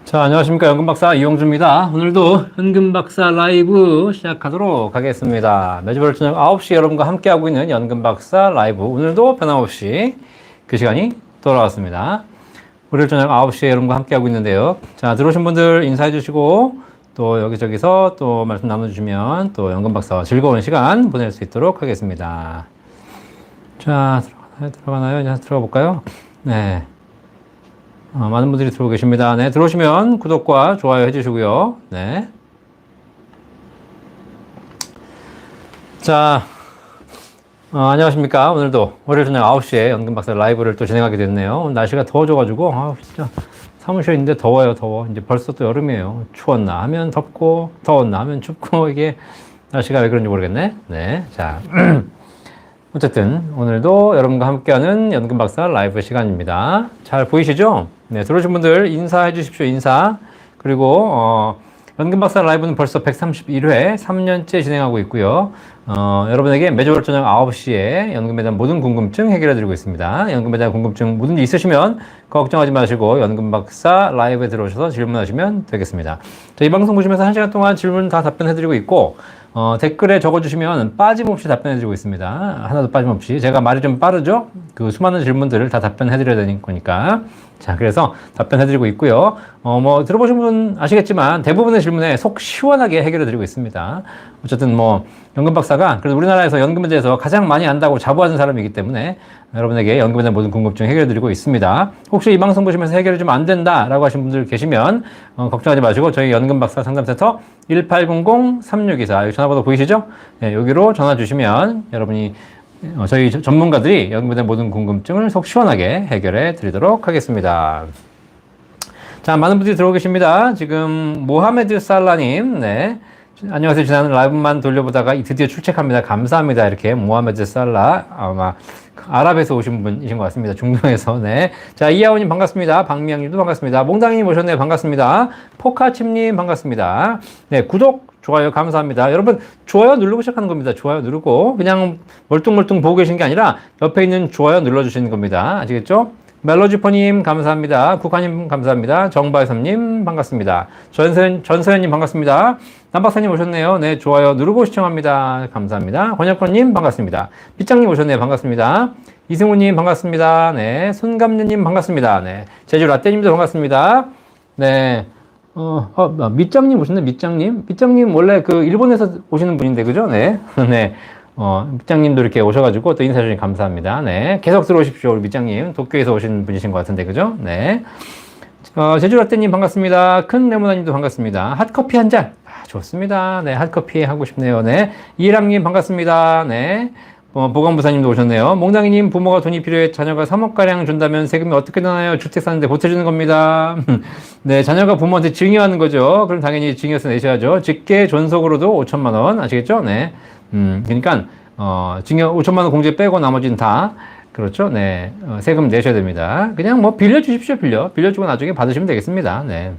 자, 안녕하십니까. 연금박사 이용주입니다. 오늘도 연금박사 라이브 시작하도록 하겠습니다. 매주월 저녁 9시 여러분과 함께하고 있는 연금박사 라이브. 오늘도 변함없이 그 시간이 돌아왔습니다. 월요일 저녁 9시에 여러분과 함께하고 있는데요. 자, 들어오신 분들 인사해 주시고 또 여기저기서 또 말씀 나눠주시면 또 연금박사와 즐거운 시간 보낼 수 있도록 하겠습니다. 자, 들어가나요? 자, 들어가 볼까요? 네. 많은 분들이 들어오고 계십니다. 네, 들어오시면 구독과 좋아요 해주시고요. 네. 자, 안녕하십니까. 오늘도 월요일 저녁 9시에 연금박사 라이브를 또 진행하게 됐네요. 오늘 날씨가 더워져가지고, 진짜 사무실에 있는데 더워요, 더워. 이제 벌써 또 여름이에요. 추웠나 하면 덥고, 더웠나 하면 춥고, 이게 날씨가 왜 그런지 모르겠네. 네, 자. 어쨌든 오늘도 여러분과 함께하는 연금박사 라이브 시간입니다. 잘 보이시죠? 네, 들어오신 분들 인사해 주십시오. 인사. 그리고 연금박사 라이브는 벌써 131회 3년째 진행하고 있고요. 여러분에게 매주 저녁 9시에 연금에 대한 모든 궁금증 해결해 드리고 있습니다. 연금에 대한 궁금증 뭐든지 있으시면 걱정하지 마시고 연금박사 라이브에 들어오셔서 질문하시면 되겠습니다. 이 방송 보시면서 1시간 동안 질문 다 답변해 드리고 있고 댓글에 적어주시면 빠짐없이 답변해드리고 있습니다. 하나도 빠짐없이. 제가 말이 좀 빠르죠? 그 수많은 질문들을 다 답변해드려야 되는 거니까. 자, 그래서 답변해드리고 있고요. 들어보신 분 아시겠지만 대부분의 질문에 속 시원하게 해결해드리고 있습니다. 어쨌든 연금박사가 그래도 우리나라에서 연금에 대해서 가장 많이 안다고 자부하는 사람이기 때문에 여러분에게 연금에 대한 모든 궁금증 해결해드리고 있습니다. 혹시 이 방송 보시면서 해결이 좀 안 된다라고 하신 분들 계시면 걱정하지 마시고 저희 연금박사 상담센터 1800-3624 여기 전화번호 보이시죠? 네, 여기로 전화 주시면 여러분이 저희 전문가들이 연금에 대한 모든 궁금증을 속 시원하게 해결해 드리도록 하겠습니다. 자, 많은 분들이 들어오고 계십니다. 지금 모하메드 살라님, 네. 안녕하세요. 지난 라이브만 돌려보다가 드디어 출첵합니다. 감사합니다. 이렇게 모하메드 살라 아마 아랍에서 오신 분이신 것 같습니다. 중동에서. 네. 자, 이하오님 반갑습니다. 박미양님도 반갑습니다. 몽당님 오셨네요. 반갑습니다. 포카칩님 반갑습니다. 네, 구독, 좋아요 감사합니다. 여러분 좋아요 누르고 시작하는 겁니다. 좋아요 누르고 그냥 멀뚱멀뚱 보고 계신 게 아니라 옆에 있는 좋아요 눌러주시는 겁니다. 아시겠죠? 멜로지퍼님 감사합니다. 국화님 감사합니다. 정바이섬님 반갑습니다. 전서연님 반갑습니다. 남박사님 오셨네요. 네, 좋아요 누르고 시청합니다. 감사합니다. 권혁권님 반갑습니다. 빗장님 오셨네요. 반갑습니다. 이승우님 반갑습니다. 네, 손감녀님 반갑습니다. 네, 제주라떼님도 반갑습니다. 네, 밑장님 오셨네, 밑장님. 밑장님 원래 그 일본에서 오시는 분인데, 그죠? 네. 네. 밑장님도 이렇게 오셔가지고 또 인사해주시니 감사합니다. 네. 계속 들어오십시오, 우리 밑장님. 도쿄에서 오신 분이신 것 같은데, 그죠? 네. 제주라떼님 반갑습니다. 큰 레모나님도 반갑습니다. 핫커피 한 잔. 좋습니다. 네. 핫커피 하고 싶네요. 네. 이해랑님 반갑습니다. 네. 보건부사님도 오셨네요. 몽당이님 부모가 돈이 필요해 자녀가 3억가량 준다면 세금이 어떻게 나나요? 주택 사는데 보태주는 겁니다. 네, 자녀가 부모한테 증여하는 거죠. 그럼 당연히 증여세 내셔야죠. 직계 존속으로도 5천만 원 아시겠죠? 네. 그러니까 증여 5천만 원 공제 빼고 나머지는 다 그렇죠? 네. 세금 내셔야 됩니다. 그냥 빌려 주십시오. 빌려주고 나중에 받으시면 되겠습니다. 네.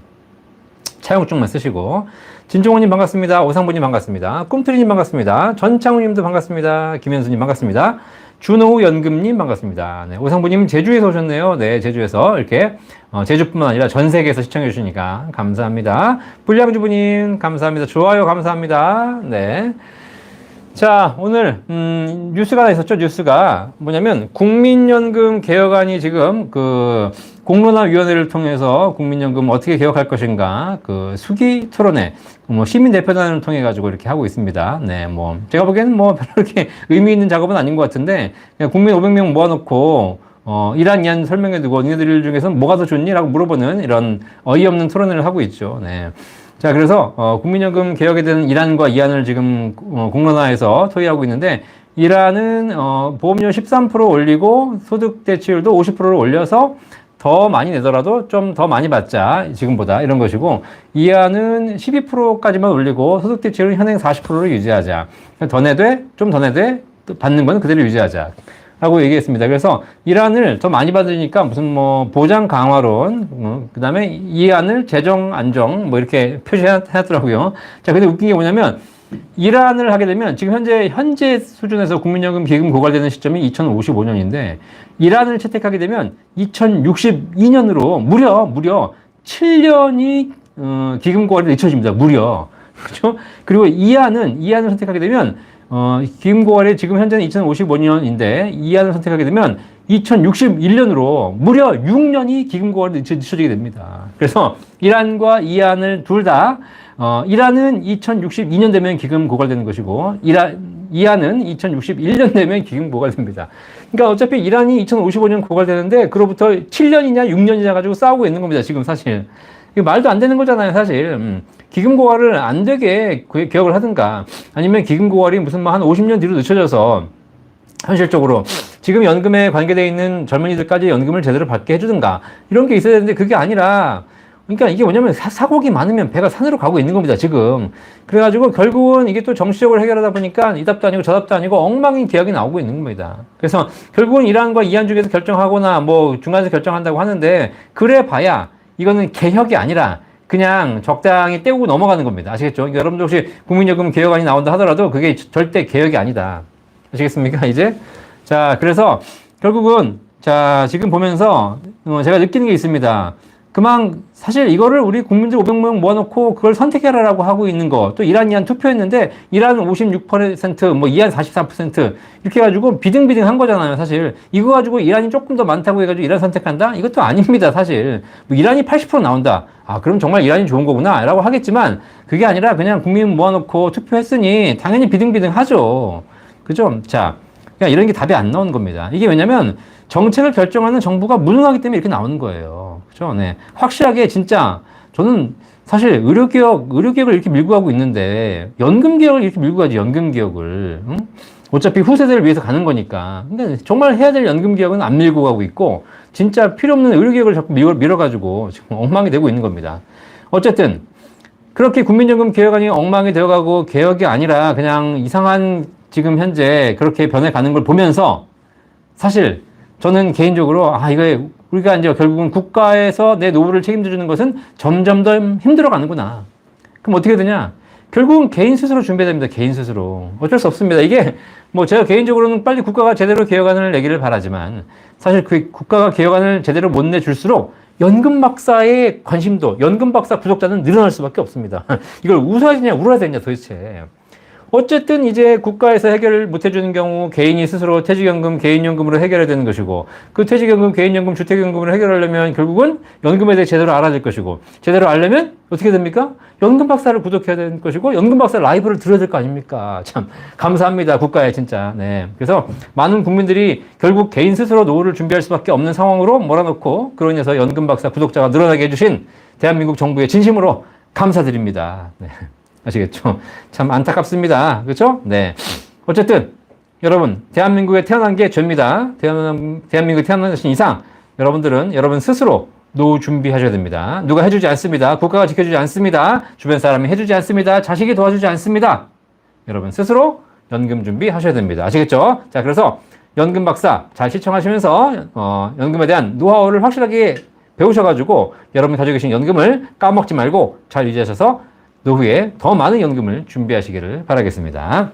차용증만 쓰시고. 진종호님 반갑습니다. 오상부님 반갑습니다. 꿈틀이님 반갑습니다. 전창우님도 반갑습니다. 김현수님 반갑습니다. 준호우 연금님 반갑습니다. 네, 오상부님 제주에서 오셨네요. 네, 제주에서 이렇게 제주뿐만 아니라 전 세계에서 시청해 주시니까 감사합니다. 불량주부님 감사합니다. 좋아요 감사합니다. 네. 자, 오늘 뉴스가 하나 있었죠. 뉴스가 뭐냐면 국민연금 개혁안이 지금 그 공론화위원회를 통해서 국민연금 어떻게 개혁할 것인가 그 수기 토론회 시민 대표단을 통해 가지고 이렇게 하고 있습니다. 네, 제가 보기에는 별로 이렇게 의미 있는 작업은 아닌 것 같은데 그냥 국민 500명 모아놓고 이란 이안 설명해두고 니네들 중에서 뭐가 더 좋니?라고 물어보는 이런 어이없는 토론회를 하고 있죠. 네. 자, 그래서 국민연금 개혁에 대한 이란과 이안을 지금 공론화해서 토의하고 있는데 이란은 보험료 13% 올리고 소득 대체율도 50%를 올려서 더 많이 내더라도 좀 더 많이 받자 지금보다 이런 것이고 이안은 12%까지만 올리고 소득 대체율은 현행 40%를 유지하자. 좀 더 내되 받는 건 그대로 유지하자. 라고 얘기했습니다. 그래서 이란을 더 많이 받으니까 무슨 보장 강화론, 그 다음에 이안을 재정 안정, 이렇게 표시하더라고요. 자, 근데 웃긴 게 뭐냐면, 이란을 하게 되면 지금 현재 수준에서 국민연금 기금 고갈되는 시점이 2055년인데, 이란을 채택하게 되면 2062년으로 무려 7년이 기금고갈이 늦춰집니다. 무려. 그렇죠? 그리고 이안을 선택하게 되면 기금고갈이 지금 현재는 2055년인데 이안을 선택하게 되면 2061년으로 무려 6년이 기금고갈이 늦춰지게 됩니다. 그래서 1안과 2안을 둘 다 1안은 2062년 되면 기금 고갈되는 것이고 2안은 2061년 되면 기금 고갈됩니다. 그러니까 어차피 1안이 2055년 고갈되는데 그로부터 7년이냐 6년이냐 가지고 싸우고 있는 겁니다. 지금 사실. 이거 말도 안 되는 거잖아요, 사실. 기금 고갈을 안 되게 개혁을 하든가 아니면 기금 고갈이 무슨 한 50년 뒤로 늦춰져서 현실적으로 지금 연금에 관계되어 있는 젊은이들까지 연금을 제대로 받게 해주든가 이런 게 있어야 되는데 그게 아니라 그러니까 이게 뭐냐면 사고기 많으면 배가 산으로 가고 있는 겁니다, 지금. 그래가지고 결국은 이게 또 정치적으로 해결하다 보니까 이 답도 아니고 저 답도 아니고 엉망인 계약이 나오고 있는 겁니다. 그래서 결국은 1안과 2안 중에서 결정하거나 뭐 중간에서 결정한다고 하는데 그래 봐야 이거는 개혁이 아니라 그냥 적당히 때우고 넘어가는 겁니다. 아시겠죠? 그러니까 여러분들 혹시 국민연금 개혁안이 나온다 하더라도 그게 절대 개혁이 아니다. 아시겠습니까, 이제? 자, 그래서 결국은 자, 지금 보면서 제가 느끼는 게 있습니다. 사실 이거를 우리 국민들 500명 모아놓고 그걸 선택해라라고 하고 있는 거. 또 1안, 2안 투표했는데 1안은 56%, 뭐 2안 43% 이렇게 해가지고 비등비등 한 거잖아요, 사실. 이거 가지고 1안이 조금 더 많다고 해가지고 1안 선택한다? 이것도 아닙니다, 사실. 뭐 1안이 80% 나온다. 아, 그럼 정말 1안이 좋은 거구나. 라고 하겠지만 그게 아니라 그냥 국민 모아놓고 투표했으니 당연히 비등비등 하죠. 그죠? 자, 그러니까 이런 게 답이 안 나오는 겁니다. 이게 왜냐면 정책을 결정하는 정부가 무능하기 때문에 이렇게 나오는 거예요. 그죠? 네. 확실하게 진짜 저는 사실 의료개혁을 이렇게 밀고 가고 있는데 연금개혁을 이렇게 밀고 가지, 연금개혁을. 응? 어차피 후세대를 위해서 가는 거니까. 그러니까 정말 해야 될 연금개혁은 안 밀고 가고 있고 진짜 필요 없는 의료개혁을 자꾸 밀어가지고 지금 엉망이 되고 있는 겁니다. 어쨌든 그렇게 국민연금 개혁안이 엉망이 되어가고 개혁이 아니라 그냥 이상한 지금 현재 그렇게 변해가는 걸 보면서 사실 저는 개인적으로 이거 우리가 이제 결국은 국가에서 내 노후를 책임져주는 것은 점점 더 힘들어가는구나. 그럼 어떻게 되냐? 결국은 개인 스스로 준비해야 됩니다. 개인 스스로. 어쩔 수 없습니다. 이게 뭐 제가 개인적으로는 빨리 국가가 제대로 개혁안을 내기를 바라지만 사실 그 국가가 개혁안을 제대로 못 내줄수록 연금 박사의 관심도, 연금 박사 구독자는 늘어날 수밖에 없습니다. 이걸 웃어야 되냐, 울어야 되냐 도대체. 어쨌든 이제 국가에서 해결을 못 해주는 경우 개인이 스스로 퇴직연금, 개인연금으로 해결해야 되는 것이고 그 퇴직연금, 개인연금, 주택연금으로 해결하려면 결국은 연금에 대해 제대로 알아야 될 것이고 제대로 알려면 어떻게 됩니까? 연금 박사를 구독해야 되는 것이고 연금 박사 라이브를 들어야 될 거 아닙니까? 참 감사합니다. 국가에 진짜. 네. 그래서 많은 국민들이 결국 개인 스스로 노후를 준비할 수밖에 없는 상황으로 몰아넣고 그로 인해서 연금 박사 구독자가 늘어나게 해주신 대한민국 정부에 진심으로 감사드립니다. 네. 아시겠죠? 참 안타깝습니다. 그렇죠? 네. 어쨌든 여러분 대한민국에 태어난 게 죄입니다. 대한민국에 태어나신 이상 여러분들은 여러분 스스로 노후 준비하셔야 됩니다. 누가 해주지 않습니다. 국가가 지켜주지 않습니다. 주변 사람이 해주지 않습니다. 자식이 도와주지 않습니다. 여러분 스스로 연금 준비하셔야 됩니다. 아시겠죠? 자, 그래서 연금 박사 잘 시청하시면서 연금에 대한 노하우를 확실하게 배우셔가지고 여러분이 가지고 계신 연금을 까먹지 말고 잘 유지하셔서 노후에 더 많은 연금을 준비하시기를 바라겠습니다.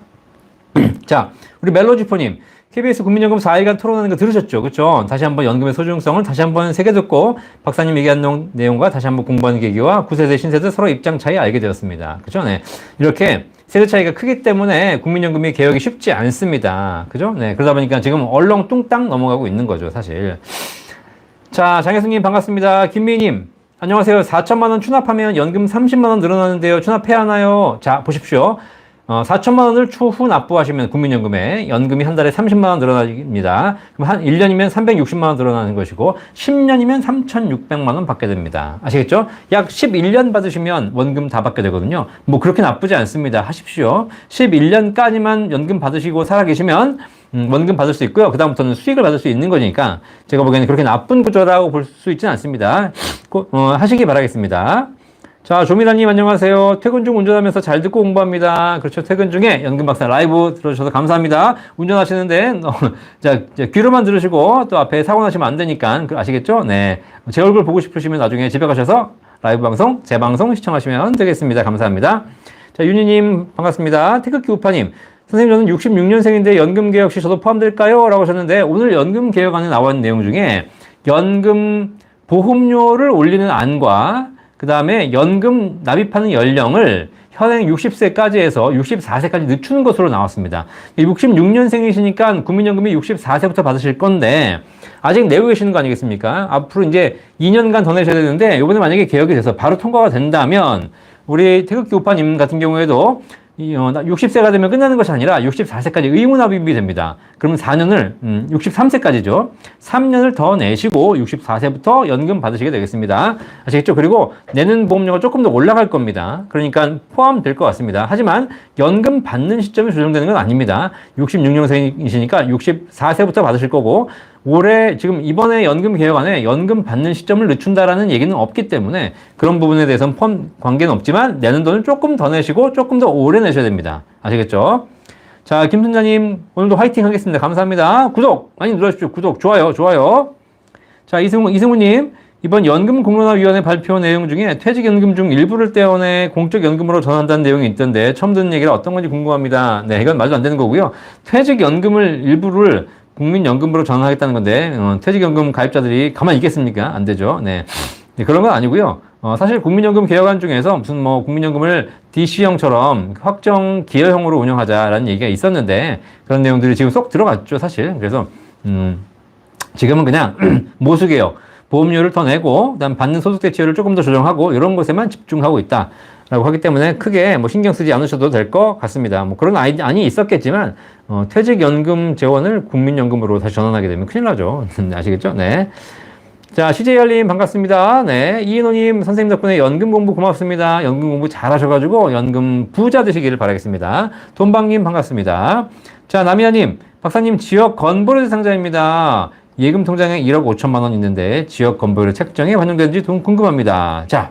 자, 우리 멜로지포님, KBS 국민연금 4일간 토론하는 거 들으셨죠? 그렇죠? 다시 한번 연금의 소중성을 다시 한번 새겨 듣고 박사님 얘기한 내용과 다시 한번 공부하는 계기와 9세대, 신세대 서로 입장 차이 알게 되었습니다. 그렇죠? 네. 이렇게 세대 차이가 크기 때문에 국민연금이 개혁이 쉽지 않습니다. 그죠? 네. 그러다 보니까 지금 얼렁뚱땅 넘어가고 있는 거죠, 사실. 자, 장혜승님 반갑습니다. 김미희님. 안녕하세요. 4천만 원 추납하면 연금 30만 원 늘어나는데요. 추납해야 하나요? 자, 보십시오. 4천만 원을 추후 납부하시면 국민연금에 연금이 한 달에 30만 원 늘어납니다. 그럼 한 1년이면 360만 원 늘어나는 것이고 10년이면 3,600만 원 받게 됩니다. 아시겠죠? 약 11년 받으시면 원금 다 받게 되거든요. 뭐 그렇게 나쁘지 않습니다. 하십시오. 11년까지만 연금 받으시고 살아계시면 원금 받을 수 있고요. 그 다음부터는 수익을 받을 수 있는 거니까 제가 보기에는 그렇게 나쁜 구조라고 볼 수 있지는 않습니다. 하시기 바라겠습니다. 자, 조미라님 안녕하세요. 퇴근 중 운전하면서 잘 듣고 공부합니다. 그렇죠. 퇴근 중에 연금 박사 라이브 들어주셔서 감사합니다. 운전하시는데 자, 귀로만 들으시고 또 앞에 사고 나시면 안 되니까 아시겠죠? 네. 제 얼굴 보고 싶으시면 나중에 집에 가셔서 라이브 방송, 재방송 시청하시면 되겠습니다. 감사합니다. 자, 윤희님 반갑습니다. 태극기 우파님. 선생님, 저는 66년생인데 연금개혁 시 저도 포함될까요? 라고 하셨는데, 오늘 연금개혁안에 나온 내용 중에 연금 보험료를 올리는 안과 그 다음에 연금 납입하는 연령을 현행 60세까지 해서 64세까지 늦추는 것으로 나왔습니다. 66년생이시니까 국민연금이 64세부터 받으실 건데 아직 내고 계시는 거 아니겠습니까? 앞으로 이제 2년간 더 내셔야 되는데 이번에 만약에 개혁이 돼서 바로 통과가 된다면 우리 태극기 오빠님 같은 경우에도 60세가 되면 끝나는 것이 아니라 64세까지 의무납입이 됩니다. 그러면 4년을 63세까지죠. 3년을 더 내시고 64세부터 연금 받으시게 되겠습니다. 아시겠죠? 그리고 내는 보험료가 조금 더 올라갈 겁니다. 그러니까 포함될 것 같습니다. 하지만 연금 받는 시점이 조정되는 건 아닙니다. 66년생이시니까 64세부터 받으실 거고 올해 지금 이번에 연금 개혁안에 연금 받는 시점을 늦춘다라는 얘기는 없기 때문에 그런 부분에 대해서는 관계는 없지만 내는 돈을 조금 더 내시고 조금 더 오래 내셔야 됩니다. 아시겠죠? 자, 김순자님 오늘도 화이팅 하겠습니다. 감사합니다. 구독 많이 눌러주십시오. 구독, 좋아요, 좋아요. 자, 이승우님 이번 연금공론화위원회 발표 내용 중에 퇴직연금 중 일부를 떼어내 공적연금으로 전환한다는 내용이 있던데 처음 듣는 얘기라 어떤 건지 궁금합니다. 네, 이건 말도 안 되는 거고요. 퇴직연금을 일부를 국민연금으로 전환하겠다는 건데 퇴직연금 가입자들이 가만히 있겠습니까? 안 되죠. 네, 그런 건 아니고요. 사실 국민연금 개혁안 중에서 무슨 뭐 국민연금을 DC형처럼 확정 기여형으로 운영하자라는 얘기가 있었는데 그런 내용들이 지금 쏙 들어갔죠, 사실. 그래서 지금은 그냥 모수개혁, 보험료를 더 내고 그다음 받는 소득 대체율을 조금 더 조정하고 이런 것에만 집중하고 있다. 라고 하기 때문에 크게 뭐 신경 쓰지 않으셔도 될 것 같습니다. 뭐 그런 안이 있었겠지만 퇴직연금 재원을 국민연금으로 다시 전환하게 되면 큰일 나죠. 아시겠죠? 네. 자, CJR님 반갑습니다. 네. 이인호님 선생님 덕분에 연금 공부 고맙습니다. 연금 공부 잘하셔가지고 연금 부자 되시기를 바라겠습니다. 돈방님 반갑습니다. 자, 남이아님 박사님 지역 건보료 대상자입니다. 예금 통장에 1억 5천만 원 있는데 지역 건보료 책정에 반영되는지 궁금합니다. 자,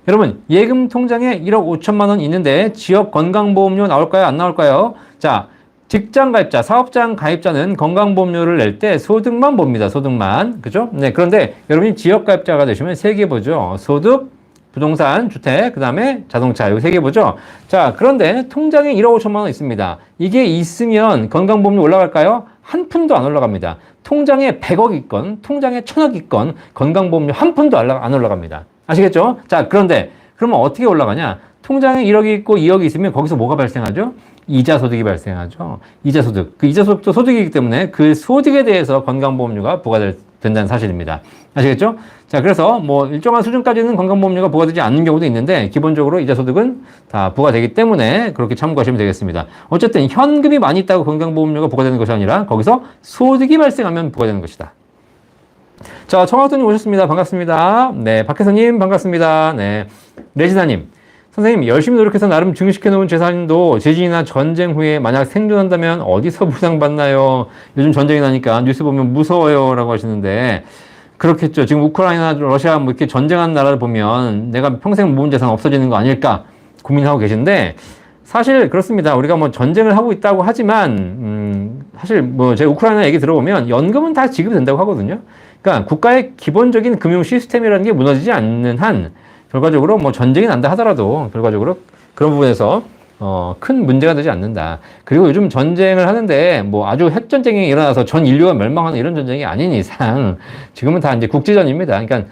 여러분 예금 통장에 1억 5천만 원 있는데 지역 건강보험료 나올까요? 안 나올까요? 자, 직장 가입자, 사업장 가입자는 건강보험료를 낼 때 소득만 봅니다. 소득만. 그죠? 네. 그런데 여러분이 지역 가입자가 되시면 세 개 보죠. 소득, 부동산, 주택, 그 다음에 자동차. 이 세 개 보죠. 자, 그런데 통장에 1억 5천만 원 있습니다. 이게 있으면 건강보험료 올라갈까요? 한 푼도 안 올라갑니다. 통장에 100억 있건, 통장에 1000억 있건, 건강보험료 한 푼도 안 올라갑니다. 아시겠죠? 자, 그런데 그러면 어떻게 올라가냐? 통장에 1억이 있고 2억이 있으면 거기서 뭐가 발생하죠? 이자 소득이 발생하죠. 이자 소득. 그 이자 소득도 소득이기 때문에 그 소득에 대해서 건강보험료가 부과된다는 사실입니다. 아시겠죠? 자, 그래서 뭐 일정한 수준까지는 건강보험료가 부과되지 않는 경우도 있는데 기본적으로 이자 소득은 다 부과되기 때문에 그렇게 참고하시면 되겠습니다. 어쨌든 현금이 많이 있다고 건강보험료가 부과되는 것이 아니라 거기서 소득이 발생하면 부과되는 것이다. 자, 청학도님 오셨습니다. 반갑습니다. 네, 박혜선님 반갑습니다. 네, 레지나님 선생님 열심히 노력해서 나름 증식해 놓은 재산도 지진이나 전쟁 후에 만약 생존한다면 어디서 보상받나요? 요즘 전쟁이 나니까 뉴스 보면 무서워요 라고 하시는데 그렇겠죠. 지금 우크라이나, 러시아 뭐 이렇게 전쟁하는 나라를 보면 내가 평생 모은 재산 없어지는 거 아닐까 고민하고 계신데 사실 그렇습니다. 우리가 뭐 전쟁을 하고 있다고 하지만 사실 뭐 제 우크라이나 얘기 들어보면 연금은 다 지급이 된다고 하거든요. 그러니까 국가의 기본적인 금융 시스템이라는 게 무너지지 않는 한 결과적으로 뭐 전쟁이 난다 하더라도 결과적으로 그런 부분에서 큰 문제가 되지 않는다. 그리고 요즘 전쟁을 하는데 뭐 아주 핵전쟁이 일어나서 전 인류가 멸망하는 이런 전쟁이 아닌 이상 지금은 다 이제 국지전입니다. 그러니까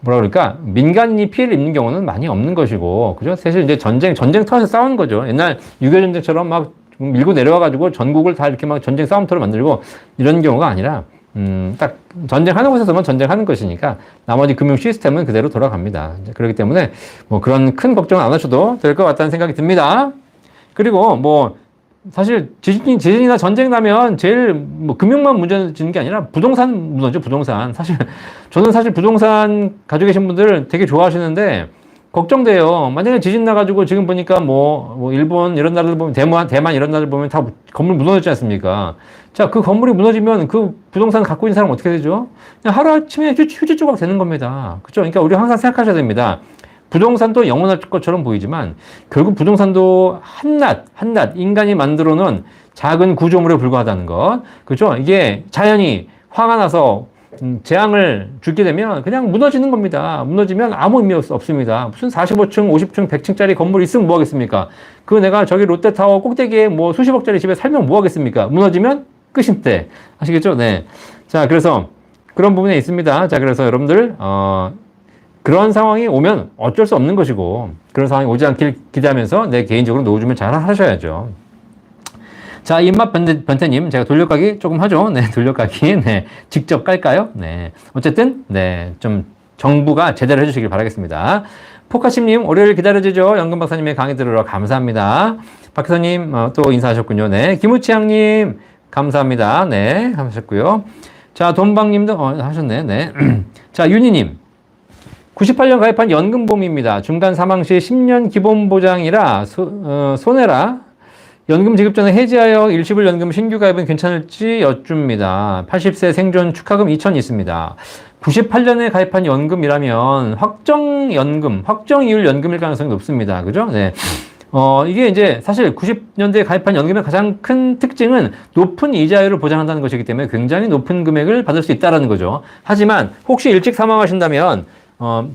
뭐라 그럴까 민간인이 피해를 입는 경우는 많이 없는 것이고 그죠? 사실 이제 전쟁 터서 싸우는 거죠. 옛날 6.25 전쟁처럼 막 밀고 내려와가지고 전국을 다 이렇게 막 전쟁 싸움터로 만들고 이런 경우가 아니라 딱 전쟁하는 곳에서만 전쟁하는 것이니까 나머지 금융 시스템은 그대로 돌아갑니다. 그렇기 때문에 뭐 그런 큰 걱정은 안 하셔도 될 것 같다는 생각이 듭니다. 그리고 뭐 사실 지진이나 전쟁 나면 제일 뭐 금융만 문제지는 게 아니라 부동산 무너져. 부동산 저는 사실 부동산 가지고 계신 분들 되게 좋아하시는데 걱정돼요. 만약에 지진 나가지고 지금 보니까 뭐 일본 이런 나라들 보면 대만 이런 나라들 보면 다 건물 무너졌지 않습니까? 자, 그 건물이 무너지면 그 부동산 갖고 있는 사람 어떻게 되죠? 그냥 하루아침에 휴지 조각 되는 겁니다. 그죠? 그러니까 우리 항상 생각하셔야 됩니다. 부동산도 영원할 것처럼 보이지만 결국 부동산도 한낱 인간이 만들어 놓은 작은 구조물에 불과하다는 것. 그죠? 이게 자연이 화가 나서 재앙을 주게 되면 그냥 무너지는 겁니다. 무너지면 아무 의미 없습니다. 무슨 45층, 50층, 100층짜리 건물이 있으면 뭐 하겠습니까? 내가 저기 롯데타워 꼭대기에 뭐 수십억짜리 집에 살면 뭐 하겠습니까? 무너지면 끝인데. 아시겠죠? 네. 자, 그래서 그런 부분에 있습니다. 자, 그래서 여러분들, 그런 상황이 오면 어쩔 수 없는 것이고, 그런 상황이 오지 않길 기대하면서 내 개인적으로 노후 준비를 잘 하셔야죠. 자, 입맛 변태님, 제가 돌려가기 조금 하죠. 네, 돌려가기. 네, 직접 깔까요? 네. 어쨌든, 네, 좀 정부가 제대로 해주시길 바라겠습니다. 포카심님, 월요일 기다려지죠? 연금 박사님의 강의 들으러 감사합니다. 박사님, 또 인사하셨군요. 네. 김우치양님, 감사합니다. 네, 하셨고요. 자, 돈방님도, 하셨네. 네. 자, 윤희님. 98년 가입한 연금보험입니다. 중간 사망 시 10년 기본보장이라 손해라. 연금 지급 전에 해지하여 일시불 연금 신규 가입은 괜찮을지 여쭙니다. 80세 생존 축하금 2,000 있습니다. 98년에 가입한 연금이라면 확정연금, 확정이율 연금일 가능성이 높습니다. 그죠? 네. 이게 이제 사실 90년대에 가입한 연금의 가장 큰 특징은 높은 이자율을 보장한다는 것이기 때문에 굉장히 높은 금액을 받을 수 있다는 거죠. 하지만 혹시 일찍 사망하신다면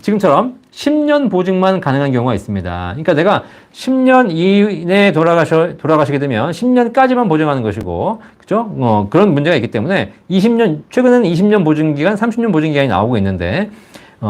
지금처럼 10년 보증만 가능한 경우가 있습니다. 그러니까 내가 10년 이내에 돌아가시게 되면 10년까지만 보증하는 것이고, 그죠? 그런 문제가 있기 때문에 최근에는 20년 보증기간, 30년 보증기간이 나오고 있는데,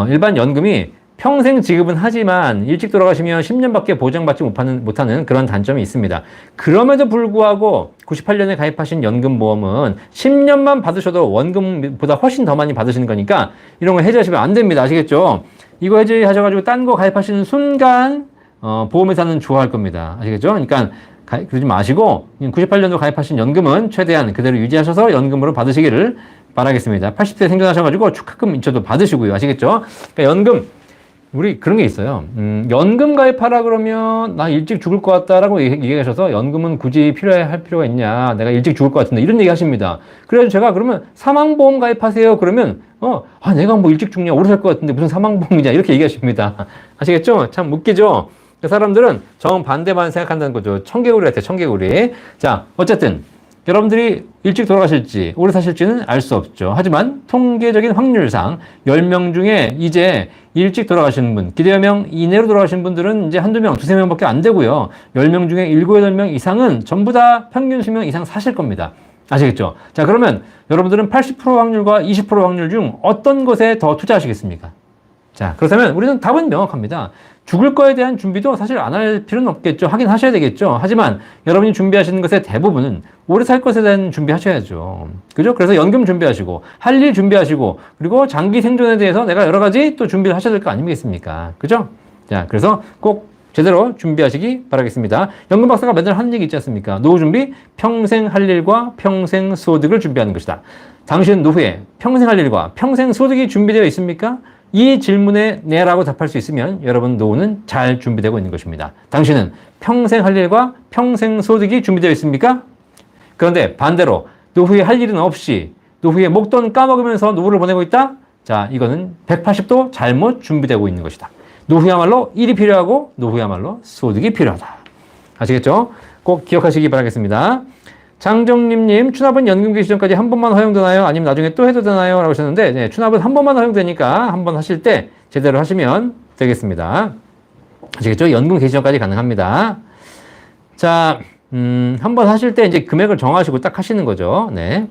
일반 연금이 평생 지급은 하지만 일찍 돌아가시면 10년밖에 보장받지 못하는 그런 단점이 있습니다. 그럼에도 불구하고 98년에 가입하신 연금보험은 10년만 받으셔도 원금보다 훨씬 더 많이 받으시는 거니까 이런 거 해지하시면 안 됩니다. 아시겠죠? 이거 해지하셔가지고 딴 거 가입하시는 순간 보험회사는 좋아할 겁니다. 아시겠죠? 그러니까 그러지 마시고 98년도 가입하신 연금은 최대한 그대로 유지하셔서 연금으로 받으시기를 바라겠습니다. 80세 생존하셔가지고 축하금 인처도 받으시고요. 아시겠죠? 그러니까 연금 우리 그런 게 있어요. 연금 가입하라 그러면 나 일찍 죽을 것 같다라고 얘기하셔서 연금은 굳이 필요할 필요가 있냐. 내가 일찍 죽을 것 같은데 이런 얘기 하십니다. 그래서 제가 그러면 사망보험 가입하세요. 그러면 내가 뭐 일찍 죽냐. 오래 살 것 같은데 무슨 사망보험이냐. 이렇게 얘기하십니다. 아시겠죠? 참 웃기죠? 사람들은 정반대만 생각한다는 거죠. 청개구리 같아요. 청개구리. 자, 어쨌든 여러분들이 일찍 돌아가실지 오래 사실지는 알 수 없죠. 하지만 통계적인 확률상 10명 중에 이제 일찍 돌아가시는 분, 기대여명 이내로 돌아가시는 분들은 이제 한두 명, 두세 명밖에 안 되고요. 10명 중에 7, 8명 이상은 전부 다 평균 수명 이상 사실 겁니다. 아시겠죠? 자, 그러면 여러분들은 80% 확률과 20% 확률 중 어떤 것에 더 투자하시겠습니까? 자, 그렇다면 우리는 답은 명확합니다. 죽을 거에 대한 준비도 사실 안 할 필요는 없겠죠. 하긴 하셔야 되겠죠. 하지만 여러분이 준비하시는 것의 대부분은 오래 살 것에 대한 준비하셔야죠. 그죠? 그래서 연금 준비하시고, 할 일 준비하시고, 그리고 장기 생존에 대해서 내가 여러 가지 또 준비를 하셔야 될 거 아니겠습니까? 그죠? 자, 그래서 꼭 제대로 준비하시기 바라겠습니다. 연금 박사가 맨날 하는 얘기 있지 않습니까? 노후 준비, 평생 할 일과 평생 소득을 준비하는 것이다. 당신 노후에 평생 할 일과 평생 소득이 준비되어 있습니까? 이 질문에 네라고 답할 수 있으면 여러분 노후는 잘 준비되고 있는 것입니다. 당신은 평생 할 일과 평생 소득이 준비되어 있습니까? 그런데 반대로 노후에 할 일은 없이 노후에 목돈 까먹으면서 노후를 보내고 있다? 자, 이거는 180도 잘못 준비되고 있는 것이다. 노후야말로 일이 필요하고 노후야말로 소득이 필요하다. 아시겠죠? 꼭 기억하시기 바라겠습니다. 장정림님, 추납은 연금 개시 전까지 한 번만 허용되나요? 아니면 나중에 또 해도 되나요? 라고 하셨는데, 네, 추납은 한 번만 허용되니까 한 번 하실 때 제대로 하시면 되겠습니다. 아시겠죠? 연금 개시 전까지 가능합니다. 자, 한 번 하실 때 이제 금액을 정하시고 딱 하시는 거죠. 네.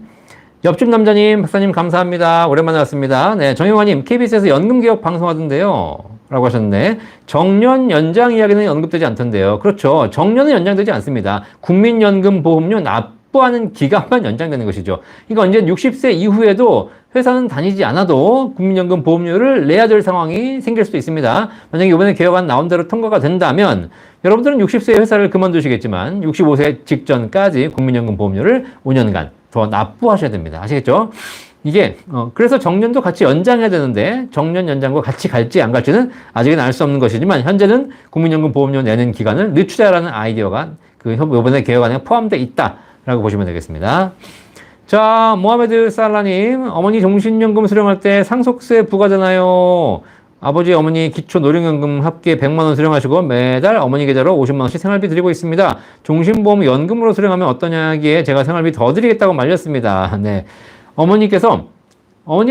옆집 남자님, 박사님 감사합니다. 오랜만에 왔습니다. 네, 정영화님, KBS에서 연금개혁 방송하던데요. 라고 하셨는데, 정년 연장 이야기는 언급되지 않던데요. 그렇죠. 정년은 연장되지 않습니다. 국민연금보험료 납부하는 기간만 연장되는 것이죠. 그러니까 언제 60세 이후에도 회사는 다니지 않아도 국민연금 보험료를 내야 될 상황이 생길 수도 있습니다. 만약에 이번에 개혁안 나온 대로 통과가 된다면 여러분들은 60세에 회사를 그만두시겠지만 65세 직전까지 국민연금 보험료를 5년간 더 납부하셔야 됩니다. 아시겠죠? 이게 그래서 정년도 같이 연장해야 되는데 정년 연장과 같이 갈지 안 갈지는 아직은 알 수 없는 것이지만 현재는 국민연금 보험료 내는 기간을 늦추자라는 아이디어가 이번에 개혁안에 포함되어 있다라고 보시면 되겠습니다. 자, 모하메드 살라님, 어머니 종신연금 수령할 때 상속세 부과되나요? 아버지, 어머니 기초 노령연금 합계 100만 원 수령하시고 매달 어머니 계좌로 50만 원씩 생활비 드리고 있습니다. 종신보험 연금으로 수령하면 어떠냐기에 제가 생활비 더 드리겠다고 말렸습니다. 네, 어머니가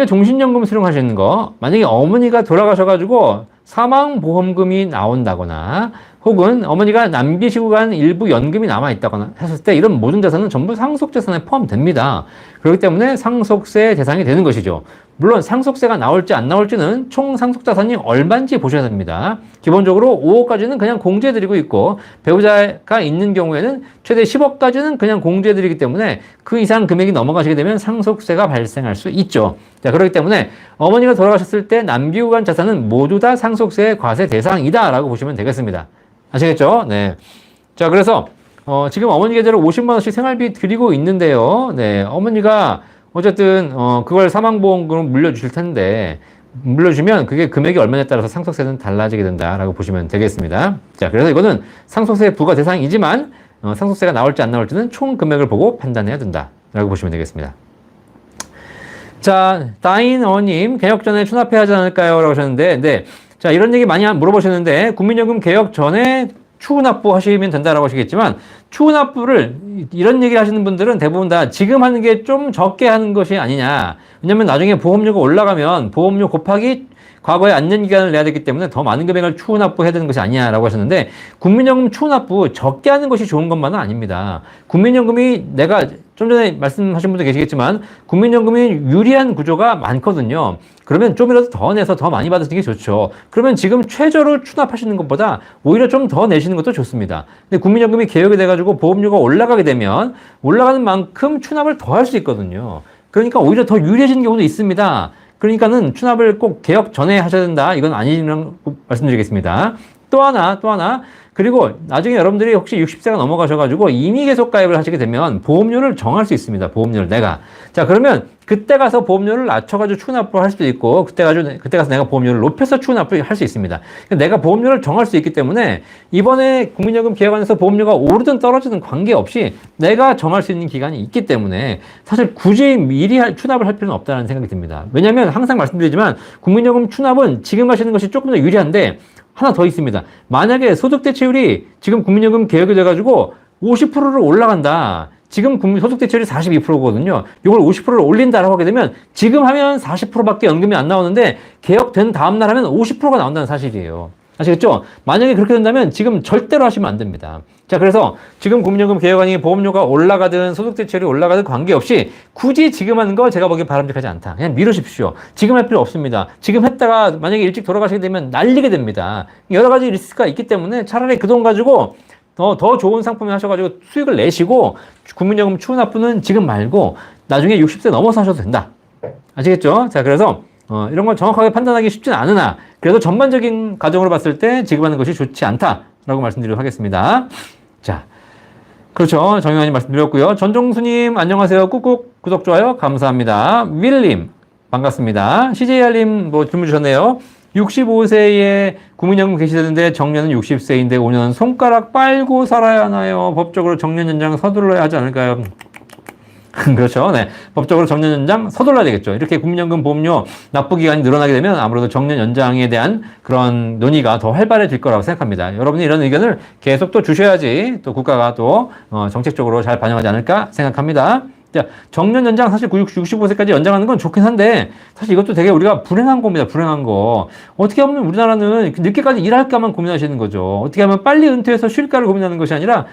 종신연금 수령하시는 거, 만약에 어머니가 돌아가셔가지고 사망보험금이 나온다거나 혹은 어머니가 남기시고 간 일부 연금이 남아있다거나 했을 때 이런 모든 자산은 전부 상속재산에 포함됩니다. 그렇기 때문에 상속세 대상이 되는 것이죠. 물론 상속세가 나올지 안 나올지는 총 상속자산이 얼마인지 보셔야 됩니다. 기본적으로 5억까지는 그냥 공제해드리고 있고 배우자가 있는 경우에는 최대 10억까지는 그냥 공제해드리기 때문에 그 이상 금액이 넘어가시게 되면 상속세가 발생할 수 있죠. 자, 그렇기 때문에 어머니가 돌아가셨을 때 남기고 간 자산은 모두 다 상속세 과세 대상이다 라고 보시면 되겠습니다. 아시겠죠? 네. 자, 그래서 지금 어머니 계좌로 50만 원씩 생활비 드리고 있는데요. 네, 어머니가 어쨌든 그걸 사망보험금으로 물려주실 텐데 물려주면 그게 금액이 얼마냐에 따라서 상속세는 달라지게 된다라고 보시면 되겠습니다. 자, 그래서 이거는 상속세 부과 대상이지만 상속세가 나올지 안 나올지는 총 금액을 보고 판단해야 된다라고 보시면 되겠습니다. 자, 다인어님 개혁 전에 추납해야 하지 않을까요? 라고 하셨는데, 네. 자, 이런 얘기 많이 물어보셨는데 국민연금 개혁 전에 추후납부 하시면 된다라고 하시겠지만 추후납부를 이런 얘기를 하시는 분들은 대부분 다 지금 하는 게 좀 적게 하는 것이 아니냐. 왜냐면 나중에 보험료가 올라가면 보험료 곱하기 과거의 안전기간을 내야 되기 때문에 더 많은 금액을 추후납부해야 되는 것이 아니냐라고 하셨는데 국민연금 추후납부 적게 하는 것이 좋은 것만은 아닙니다. 국민연금이 내가 좀 전에 말씀하신 분도 계시겠지만 국민연금이 유리한 구조가 많거든요. 그러면 좀이라도 더 내서 더 많이 받으시는 게 좋죠. 그러면 지금 최저로 추납하시는 것보다 오히려 좀 더 내시는 것도 좋습니다. 근데 국민연금이 개혁이 돼가지고 보험료가 올라가게 되면 올라가는 만큼 추납을 더 할 수 있거든요. 그러니까 오히려 더 유리해지는 경우도 있습니다. 그러니까는 추납을 꼭 개혁 전에 하셔야 된다. 이건 아니라고 말씀드리겠습니다. 또 하나. 그리고 나중에 여러분들이 혹시 60세가 넘어가셔가지고 임의 계속 가입을 하시게 되면 보험료를 정할 수 있습니다. 보험료를 내가. 자, 그러면 그때 가서 보험료를 낮춰가지고 추납을 할 수도 있고, 그때 가서 내가 보험료를 높여서 추납을 할 수 있습니다. 내가 보험료를 정할 수 있기 때문에 이번에 국민연금 개혁안에서 보험료가 오르든 떨어지든 관계없이 내가 정할 수 있는 기간이 있기 때문에 사실 굳이 미리 추납을 할 필요는 없다는 생각이 듭니다. 왜냐하면 항상 말씀드리지만 국민연금 추납은 지금 하시는 것이 조금 더 유리한데 하나 더 있습니다. 만약에 소득 대체율이 지금 국민연금 개혁이 돼가지고 50%로 올라간다. 지금 소득 대체율이 42%거든요. 이걸 50%를 올린다라고 하게 되면 지금 하면 40%밖에 연금이 안 나오는데 개혁된 다음날 하면 50%가 나온다는 사실이에요. 아시겠죠? 만약에 그렇게 된다면 지금 절대로 하시면 안 됩니다. 자, 그래서 지금 국민연금 개혁안이 보험료가 올라가든 소득 대체율이 올라가든 관계없이 굳이 지금 하는 거 제가 보기에 바람직하지 않다. 그냥 미루십시오. 지금 할 필요 없습니다. 지금 했다가 만약에 일찍 돌아가시게 되면 날리게 됩니다. 여러 가지 리스크가 있기 때문에 차라리 그 돈 가지고 더 좋은 상품을 하셔가지고 수익을 내시고 국민연금 추후납부는 지금 말고 나중에 60세 넘어서 하셔도 된다. 아시겠죠? 자, 그래서 이런 건 정확하게 판단하기 쉽지는 않으나 그래도 전반적인 가정으로 봤을 때 지금 하는 것이 좋지 않다라고 말씀드리도록 하겠습니다. 자, 그렇죠. 정영환님 말씀드렸고요. 전종수님 안녕하세요. 꾹꾹 구독 좋아요 감사합니다. 윌님 반갑습니다. CJR님 질문 주셨네요. 65세에 국민연금 계시는데 정년은 60세인데 5년 손가락 빨고 살아야 하나요? 법적으로 정년 연장 서둘러야 하지 않을까요? 그렇죠. 네. 법적으로 정년 연장 서둘러야 되겠죠. 이렇게 국민연금 보험료 납부 기간이 늘어나게 되면 아무래도 정년 연장에 대한 그런 논의가 더 활발해질 거라고 생각합니다. 여러분이 이런 의견을 계속 또 주셔야지 또 국가가 또 정책적으로 잘 반영하지 않을까 생각합니다. 자, 정년 연장 사실 65세까지 연장하는 건 좋긴 한데 사실 이것도 되게 우리가 불행한 겁니다. 불행한 거. 어떻게 보면 우리나라는 늦게까지 일할까만 고민하시는 거죠. 어떻게 하면 빨리 은퇴해서 쉴까를 고민하는 것이 아니라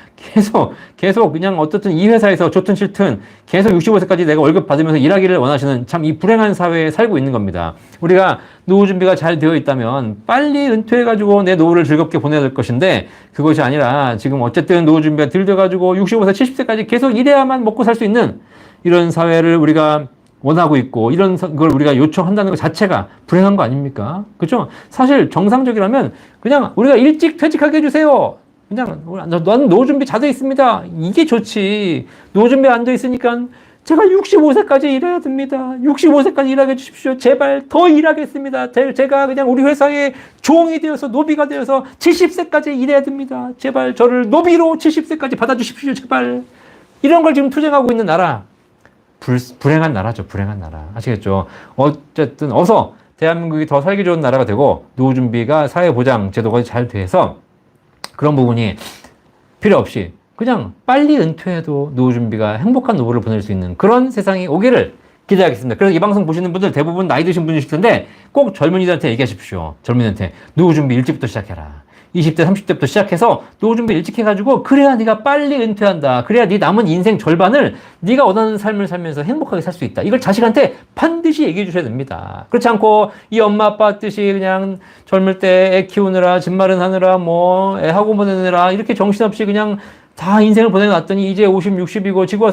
계속 그냥 어떻든 이 회사에서 좋든 싫든 계속 65세까지 내가 월급 받으면서 일하기를 원하시는 참 이 불행한 사회에 살고 있는 겁니다. 우리가 노후 준비가 잘 되어 있다면 빨리 은퇴해가지고 내 노후를 즐겁게 보내야 될 것인데 그것이 아니라 지금 어쨌든 노후 준비가 덜 돼가지고 65세, 70세까지 계속 일해야만 먹고 살 수 있는 이런 사회를 우리가 원하고 있고 이런 걸 우리가 요청한다는 것 자체가 불행한 거 아닙니까? 그렇죠? 사실 정상적이라면 그냥 우리가 일찍 퇴직하게 해주세요. 그냥 넌 노후 준비 잘 돼 있습니다. 이게 좋지. 노후 준비 안 돼 있으니까 제가 65세까지 일해야 됩니다. 65세까지 일하게 해주십시오. 제발 더 일하겠습니다. 제가 그냥 우리 회사에 종이 되어서 노비가 되어서 70세까지 일해야 됩니다. 제발 저를 노비로 70세까지 받아주십시오. 제발. 이런 걸 지금 투쟁하고 있는 나라. 불행한 나라죠. 불행한 나라. 아시겠죠? 어쨌든 어서 대한민국이 더 살기 좋은 나라가 되고 노후 준비가 사회보장 제도가 잘 돼서 그런 부분이 필요 없이 그냥 빨리 은퇴해도 노후 준비가 행복한 노후를 보낼 수 있는 그런 세상이 오기를 기대하겠습니다. 그래서 이 방송 보시는 분들 대부분 나이 드신 분이실 텐데 꼭 젊은이들한테 얘기하십시오. 젊은이한테 노후 준비 일찍부터 시작해라. 20대, 30대부터 시작해서 노후 준비 일찍 해가지고 그래야 네가 빨리 은퇴한다. 그래야 네 남은 인생 절반을 네가 원하는 삶을 살면서 행복하게 살 수 있다. 이걸 자식한테 반드시 얘기해 주셔야 됩니다. 그렇지 않고 이 엄마 아빠 뜻이 그냥 젊을 때 애 키우느라 집 마련하느라 뭐 애 학원 보내느라 이렇게 정신없이 그냥 다 인생을 보내놨더니 이제 50, 60이고 지금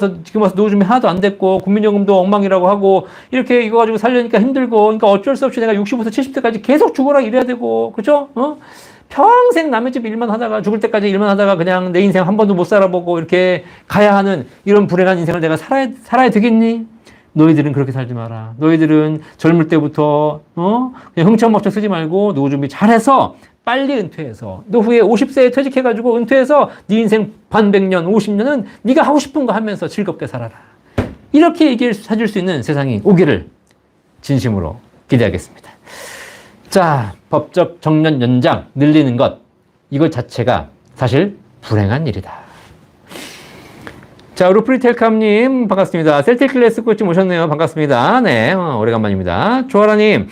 와서 노후 준비 하나도 안 됐고 국민연금도 엉망이라고 하고 이렇게 이거 가지고 살려니까 힘들고 그러니까 어쩔 수 없이 내가 60부터 70대까지 계속 죽어라 이래야 되고 그죠? 평생 남의 집 일만 하다가 죽을 때까지 일만 하다가 그냥 내 인생 한 번도 못 살아보고 이렇게 가야 하는 이런 불행한 인생을 내가 살아야 되겠니? 너희들은 그렇게 살지 마라. 너희들은 젊을 때부터 그냥 흥청망청 쓰지 말고 노후 준비 잘해서 빨리 은퇴해서 노후에 50세에 퇴직해가지고 은퇴해서 네 인생 반백년 50년은 네가 하고 싶은 거 하면서 즐겁게 살아라. 이렇게 얘기를 해줄 수 있는 세상이 오기를 진심으로 기대하겠습니다. 자, 법적 정년 연장 늘리는 것 이것 자체가 사실 불행한 일이다. 자, 루프리텔캄님 반갑습니다. 셀틱 클래스 코치님 오셨네요. 반갑습니다. 네, 오래간만입니다. 조아라님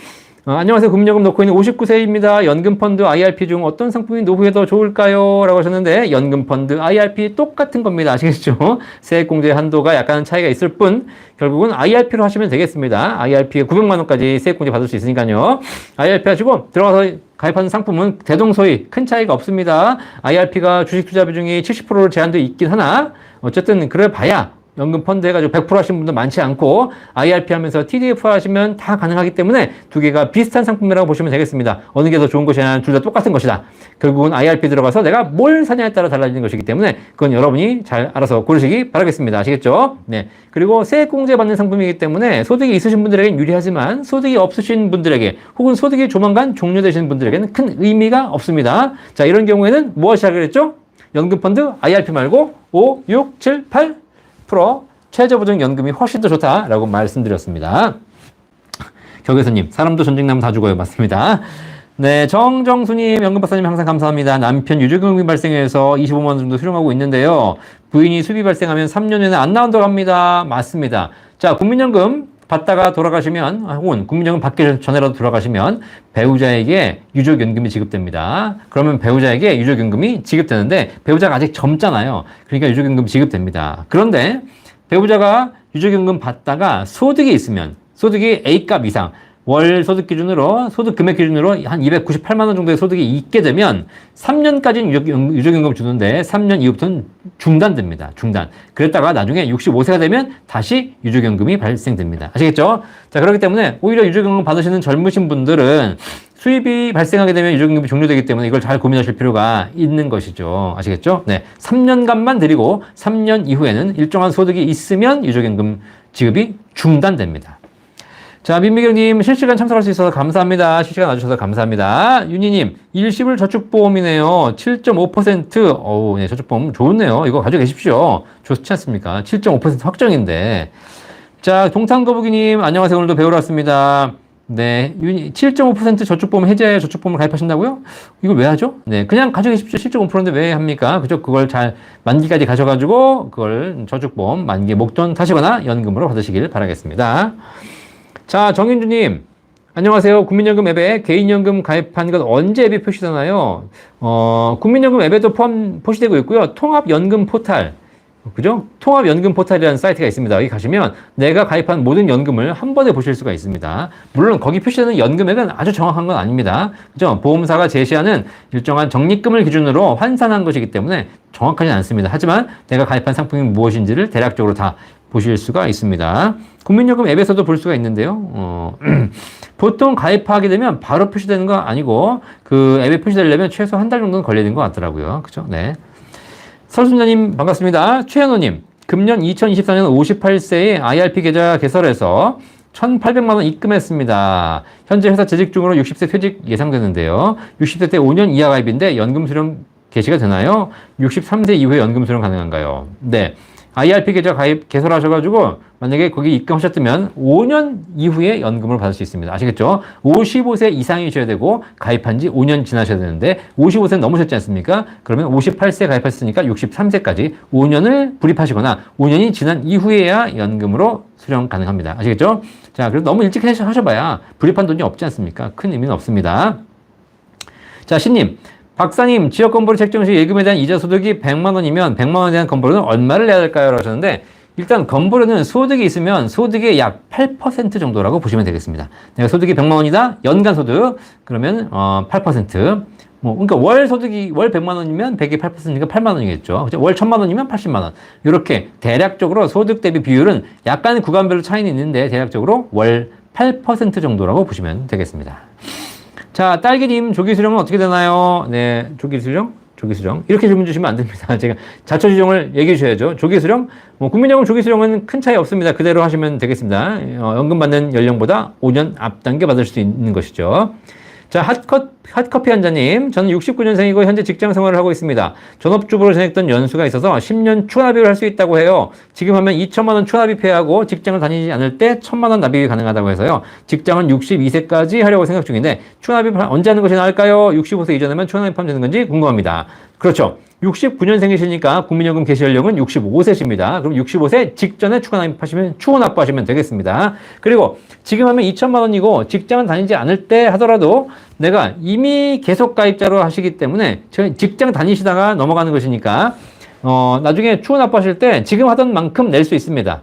안녕하세요. 국민연금 넣고 있는 59세입니다. 연금펀드 IRP 중 어떤 상품이 노후에 더 좋을까요? 라고 하셨는데 연금펀드 IRP 똑같은 겁니다. 아시겠죠? 세액공제 한도가 약간 차이가 있을 뿐 결국은 IRP로 하시면 되겠습니다. IRP에 900만 원까지 세액공제 받을 수 있으니까요. IRP 하시고 들어가서 가입하는 상품은 대동소이 큰 차이가 없습니다. IRP가 주식 투자 비중이 70%로 제한되어 있긴 하나 어쨌든 그래 봐야 연금 펀드 해가지고 100% 하시는 분도 많지 않고 IRP 하면서 TDF 하시면 다 가능하기 때문에 두 개가 비슷한 상품이라고 보시면 되겠습니다. 어느 게 더 좋은 것이냐 둘 다 똑같은 것이다. 결국은 IRP 들어가서 내가 뭘 사냐에 따라 달라지는 것이기 때문에 그건 여러분이 잘 알아서 고르시기 바라겠습니다. 아시겠죠? 네. 그리고 세액공제 받는 상품이기 때문에 소득이 있으신 분들에게는 유리하지만 소득이 없으신 분들에게 혹은 소득이 조만간 종료되시는 분들에게는 큰 의미가 없습니다. 자, 이런 경우에는 무엇이 하기로 했죠? 연금펀드 IRP 말고 5, 6, 7, 8 최저보장 연금이 훨씬 더 좋다라고 말씀드렸습니다. 격에서님, 사람도 전쟁 나면 다 죽어요. 맞습니다. 네, 정정수님, 연금박사님 항상 감사합니다. 남편 유족연금이 발생해서 25만 원 정도 수령하고 있는데요. 부인이 수비 발생하면 3년 내내 안 나온다고 합니다. 맞습니다. 자, 국민연금 받다가 돌아가시면 혹은 국민연금 받기 전에라도 돌아가시면 배우자에게 유족연금이 지급됩니다. 그러면 배우자에게 유족연금이 지급되는데 배우자가 아직 젊잖아요. 그러니까 유족연금 지급됩니다. 그런데 배우자가 유족연금 받다가 소득이 있으면 소득이 A값 이상 월 소득 기준으로 소득 금액 기준으로 한 298만 원 정도의 소득이 있게 되면 3년까지는 유족연금을 주는데 3년 이후부터는 중단됩니다. 중단. 그랬다가 나중에 65세가 되면 다시 유족연금이 발생됩니다. 아시겠죠? 자, 그렇기 때문에 오히려 유족연금 받으시는 젊으신 분들은 수입이 발생하게 되면 유족연금이 종료되기 때문에 이걸 잘 고민하실 필요가 있는 것이죠. 아시겠죠? 네. 3년간만 드리고 3년 이후에는 일정한 소득이 있으면 유족연금 지급이 중단됩니다. 자, 민미경님 실시간 참석할 수 있어서 감사합니다. 실시간 와주셔서 감사합니다. 윤희님, 일시불 저축보험이네요. 7.5%. 어우, 네, 저축보험 좋네요. 이거 가지고 계십시오. 좋지 않습니까? 7.5% 확정인데. 자, 동탄거북이님, 안녕하세요. 오늘도 배우러 왔습니다. 네, 7.5% 저축보험 해제 저축보험을 가입하신다고요? 이걸 왜 하죠? 네, 그냥 가지고 계십시오. 7.5%인데 왜 합니까? 그죠? 그걸 잘 만기까지 가셔가지고 그걸 저축보험 만기 목돈 타시거나 연금으로 받으시길 바라겠습니다. 자, 정윤주님, 안녕하세요. 국민연금 앱에 개인연금 가입한 것 언제 앱이 표시되나요? 국민연금 앱에도 표시되고 있고요. 통합연금 포탈, 그죠? 통합연금 포탈이라는 사이트가 있습니다. 여기 가시면 내가 가입한 모든 연금을 한 번에 보실 수가 있습니다. 물론 거기 표시되는 연금액은 아주 정확한 건 아닙니다. 그죠? 보험사가 제시하는 일정한 적립금을 기준으로 환산한 것이기 때문에 정확하진 않습니다. 하지만 내가 가입한 상품이 무엇인지를 대략적으로 다 보실 수가 있습니다. 국민연금 앱에서도 볼 수가 있는데요. 보통 가입하게 되면 바로 표시되는 거 아니고 그 앱에 표시되려면 최소 한 달 정도는 걸리는 것 같더라고요. 그죠? 네. 설순자님 반갑습니다. 최현호님, 금년 2024년 58세에 IRP 계좌 개설해서 1,800만 원 입금했습니다. 현재 회사 재직 중으로 60세 퇴직 예상되는데요. 60세 때 5년 이하 가입인데 연금 수령 개시가 되나요? 63세 이후에 연금 수령 가능한가요? 네. IRP 계좌 개설하셔가지고 만약에 거기 입금하셨다면 5년 이후에 연금을 받을 수 있습니다. 아시겠죠? 55세 이상이셔야 되고 가입한 지 5년 지나셔야 되는데 55세 넘으셨지 않습니까? 그러면 58세 가입하셨으니까 63세까지 5년을 불입하시거나 5년이 지난 이후에야 연금으로 수령 가능합니다. 아시겠죠? 자, 그래서 너무 일찍 하셔봐야 불입한 돈이 없지 않습니까? 큰 의미는 없습니다. 자, 신님. 박사님, 지역건보료 책정 시 예금에 대한 이자 소득이 100만 원이면 100만 원에 대한 건보료는 얼마를 내야 될까요? 라셨는데 일단 건보료는 소득이 있으면 소득의 약 8% 정도라고 보시면 되겠습니다. 내가 소득이 100만 원이다. 연간 소득. 그러면 8%. 그러니까 월 소득이 월 100만 원이면 100의 8%니까 8만 원이겠죠. 그렇죠? 월 1000만 원이면 80만 원. 이렇게 대략적으로 소득 대비 비율은 약간 구간별로 차이는 있는데 대략적으로 월 8% 정도라고 보시면 되겠습니다. 자, 딸기님, 조기수령은 어떻게 되나요? 네, 조기수령. 이렇게 질문 주시면 안 됩니다. 제가 자초지종을 얘기해 주셔야죠. 조기수령, 국민연금 조기수령은 큰 차이 없습니다. 그대로 하시면 되겠습니다. 연금 받는 연령보다 5년 앞당겨 받을 수 있는 것이죠. 자, 핫커피 한자님, 저는 69년생이고 현재 직장 생활을 하고 있습니다. 전업주부로 지냈던 연수가 있어서 10년 추가 납입을 할 수 있다고 해요. 지금 하면 2천만 원 추가 납입해야 하고 직장을 다니지 않을 때 1천만 원 납입이 가능하다고 해서요. 직장은 62세까지 하려고 생각 중인데 추가 납입 언제 하는 것이 나을까요? 65세 이전에만 추가 납입하면 되는 건지 궁금합니다. 그렇죠. 69년생이시니까 국민연금 개시 연령은 65세십니다. 그럼 65세 직전에 추가 납부하시면 되겠습니다. 그리고 지금 하면 2천만 원이고 직장은 다니지 않을 때 하더라도 내가 이미 계속 가입자로 하시기 때문에 직장 다니시다가 넘어가는 것이니까 나중에 추가 납부하실 때 지금 하던 만큼 낼 수 있습니다.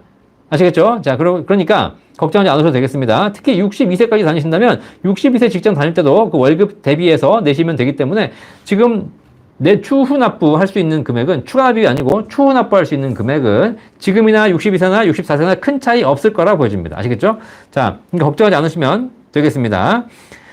아시겠죠? 자, 그러니까 걱정하지 않으셔도 되겠습니다. 특히 62세까지 다니신다면 62세 직장 다닐 때도 그 월급 대비해서 내시면 되기 때문에 지금 내 추후 납부할 수 있는 금액은 추가 납입이 아니고 추후 납부할 수 있는 금액은 지금이나 62세나 64세나 큰 차이 없을 거라 보여집니다. 아시겠죠? 자, 그러니까 걱정하지 않으시면 되겠습니다.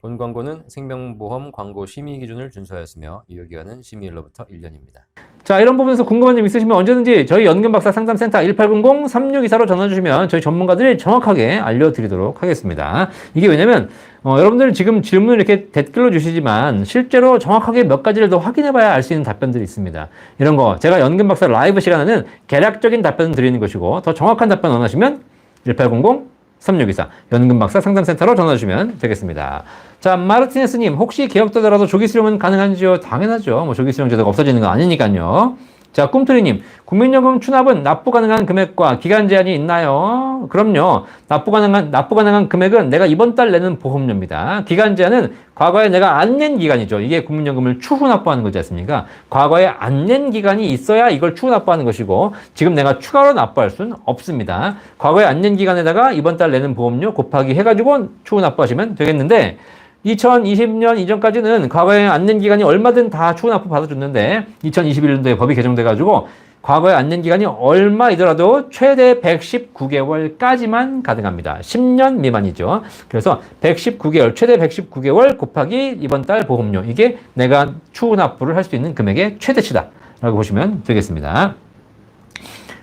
본 광고는 생명보험 광고 심의 기준을 준수하였으며 유효기간은 심의일로부터 1년입니다. 자, 이런 부분에서 궁금한 점 있으시면 언제든지 저희 연금박사 상담센터 1800-3624로 전화 주시면 저희 전문가들이 정확하게 알려드리도록 하겠습니다. 이게 왜냐면 여러분들 지금 질문을 이렇게 댓글로 주시지만 실제로 정확하게 몇 가지를 더 확인해봐야 알 수 있는 답변들이 있습니다. 이런 거 제가 연금박사 라이브 시간에는 개략적인 답변을 드리는 것이고 더 정확한 답변 원하시면 1800-3624 연금박사 상담센터로 전화 주시면 되겠습니다. 자, 마르티네스님, 혹시 개혁되더라도 조기수령은 가능한지요? 당연하죠. 조기수령 제도가 없어지는 거 아니니까요. 자, 꿈토리님, 국민연금 추납은 납부 가능한 금액과 기간 제한이 있나요? 그럼요. 납부 가능한 금액은 내가 이번 달 내는 보험료입니다. 기간 제한은 과거에 내가 안 낸 기간이죠. 이게 국민연금을 추후 납부하는 거지 않습니까? 과거에 안 낸 기간이 있어야 이걸 추후 납부하는 것이고 지금 내가 추가로 납부할 수는 없습니다. 과거에 안 낸 기간에다가 이번 달 내는 보험료 곱하기 해가지고 추후 납부하시면 되겠는데 2020년 이전까지는 과거에 안 낸 기간이 얼마든 다 추후 납부 받아줬는데 2021년도에 법이 개정돼가지고 과거에 안 낸 기간이 얼마이더라도 최대 119개월까지만 가능합니다. 10년 미만이죠. 그래서 119개월, 최대 119개월 곱하기 이번 달 보험료. 이게 내가 추후 납부를 할 수 있는 금액의 최대치다라고 보시면 되겠습니다.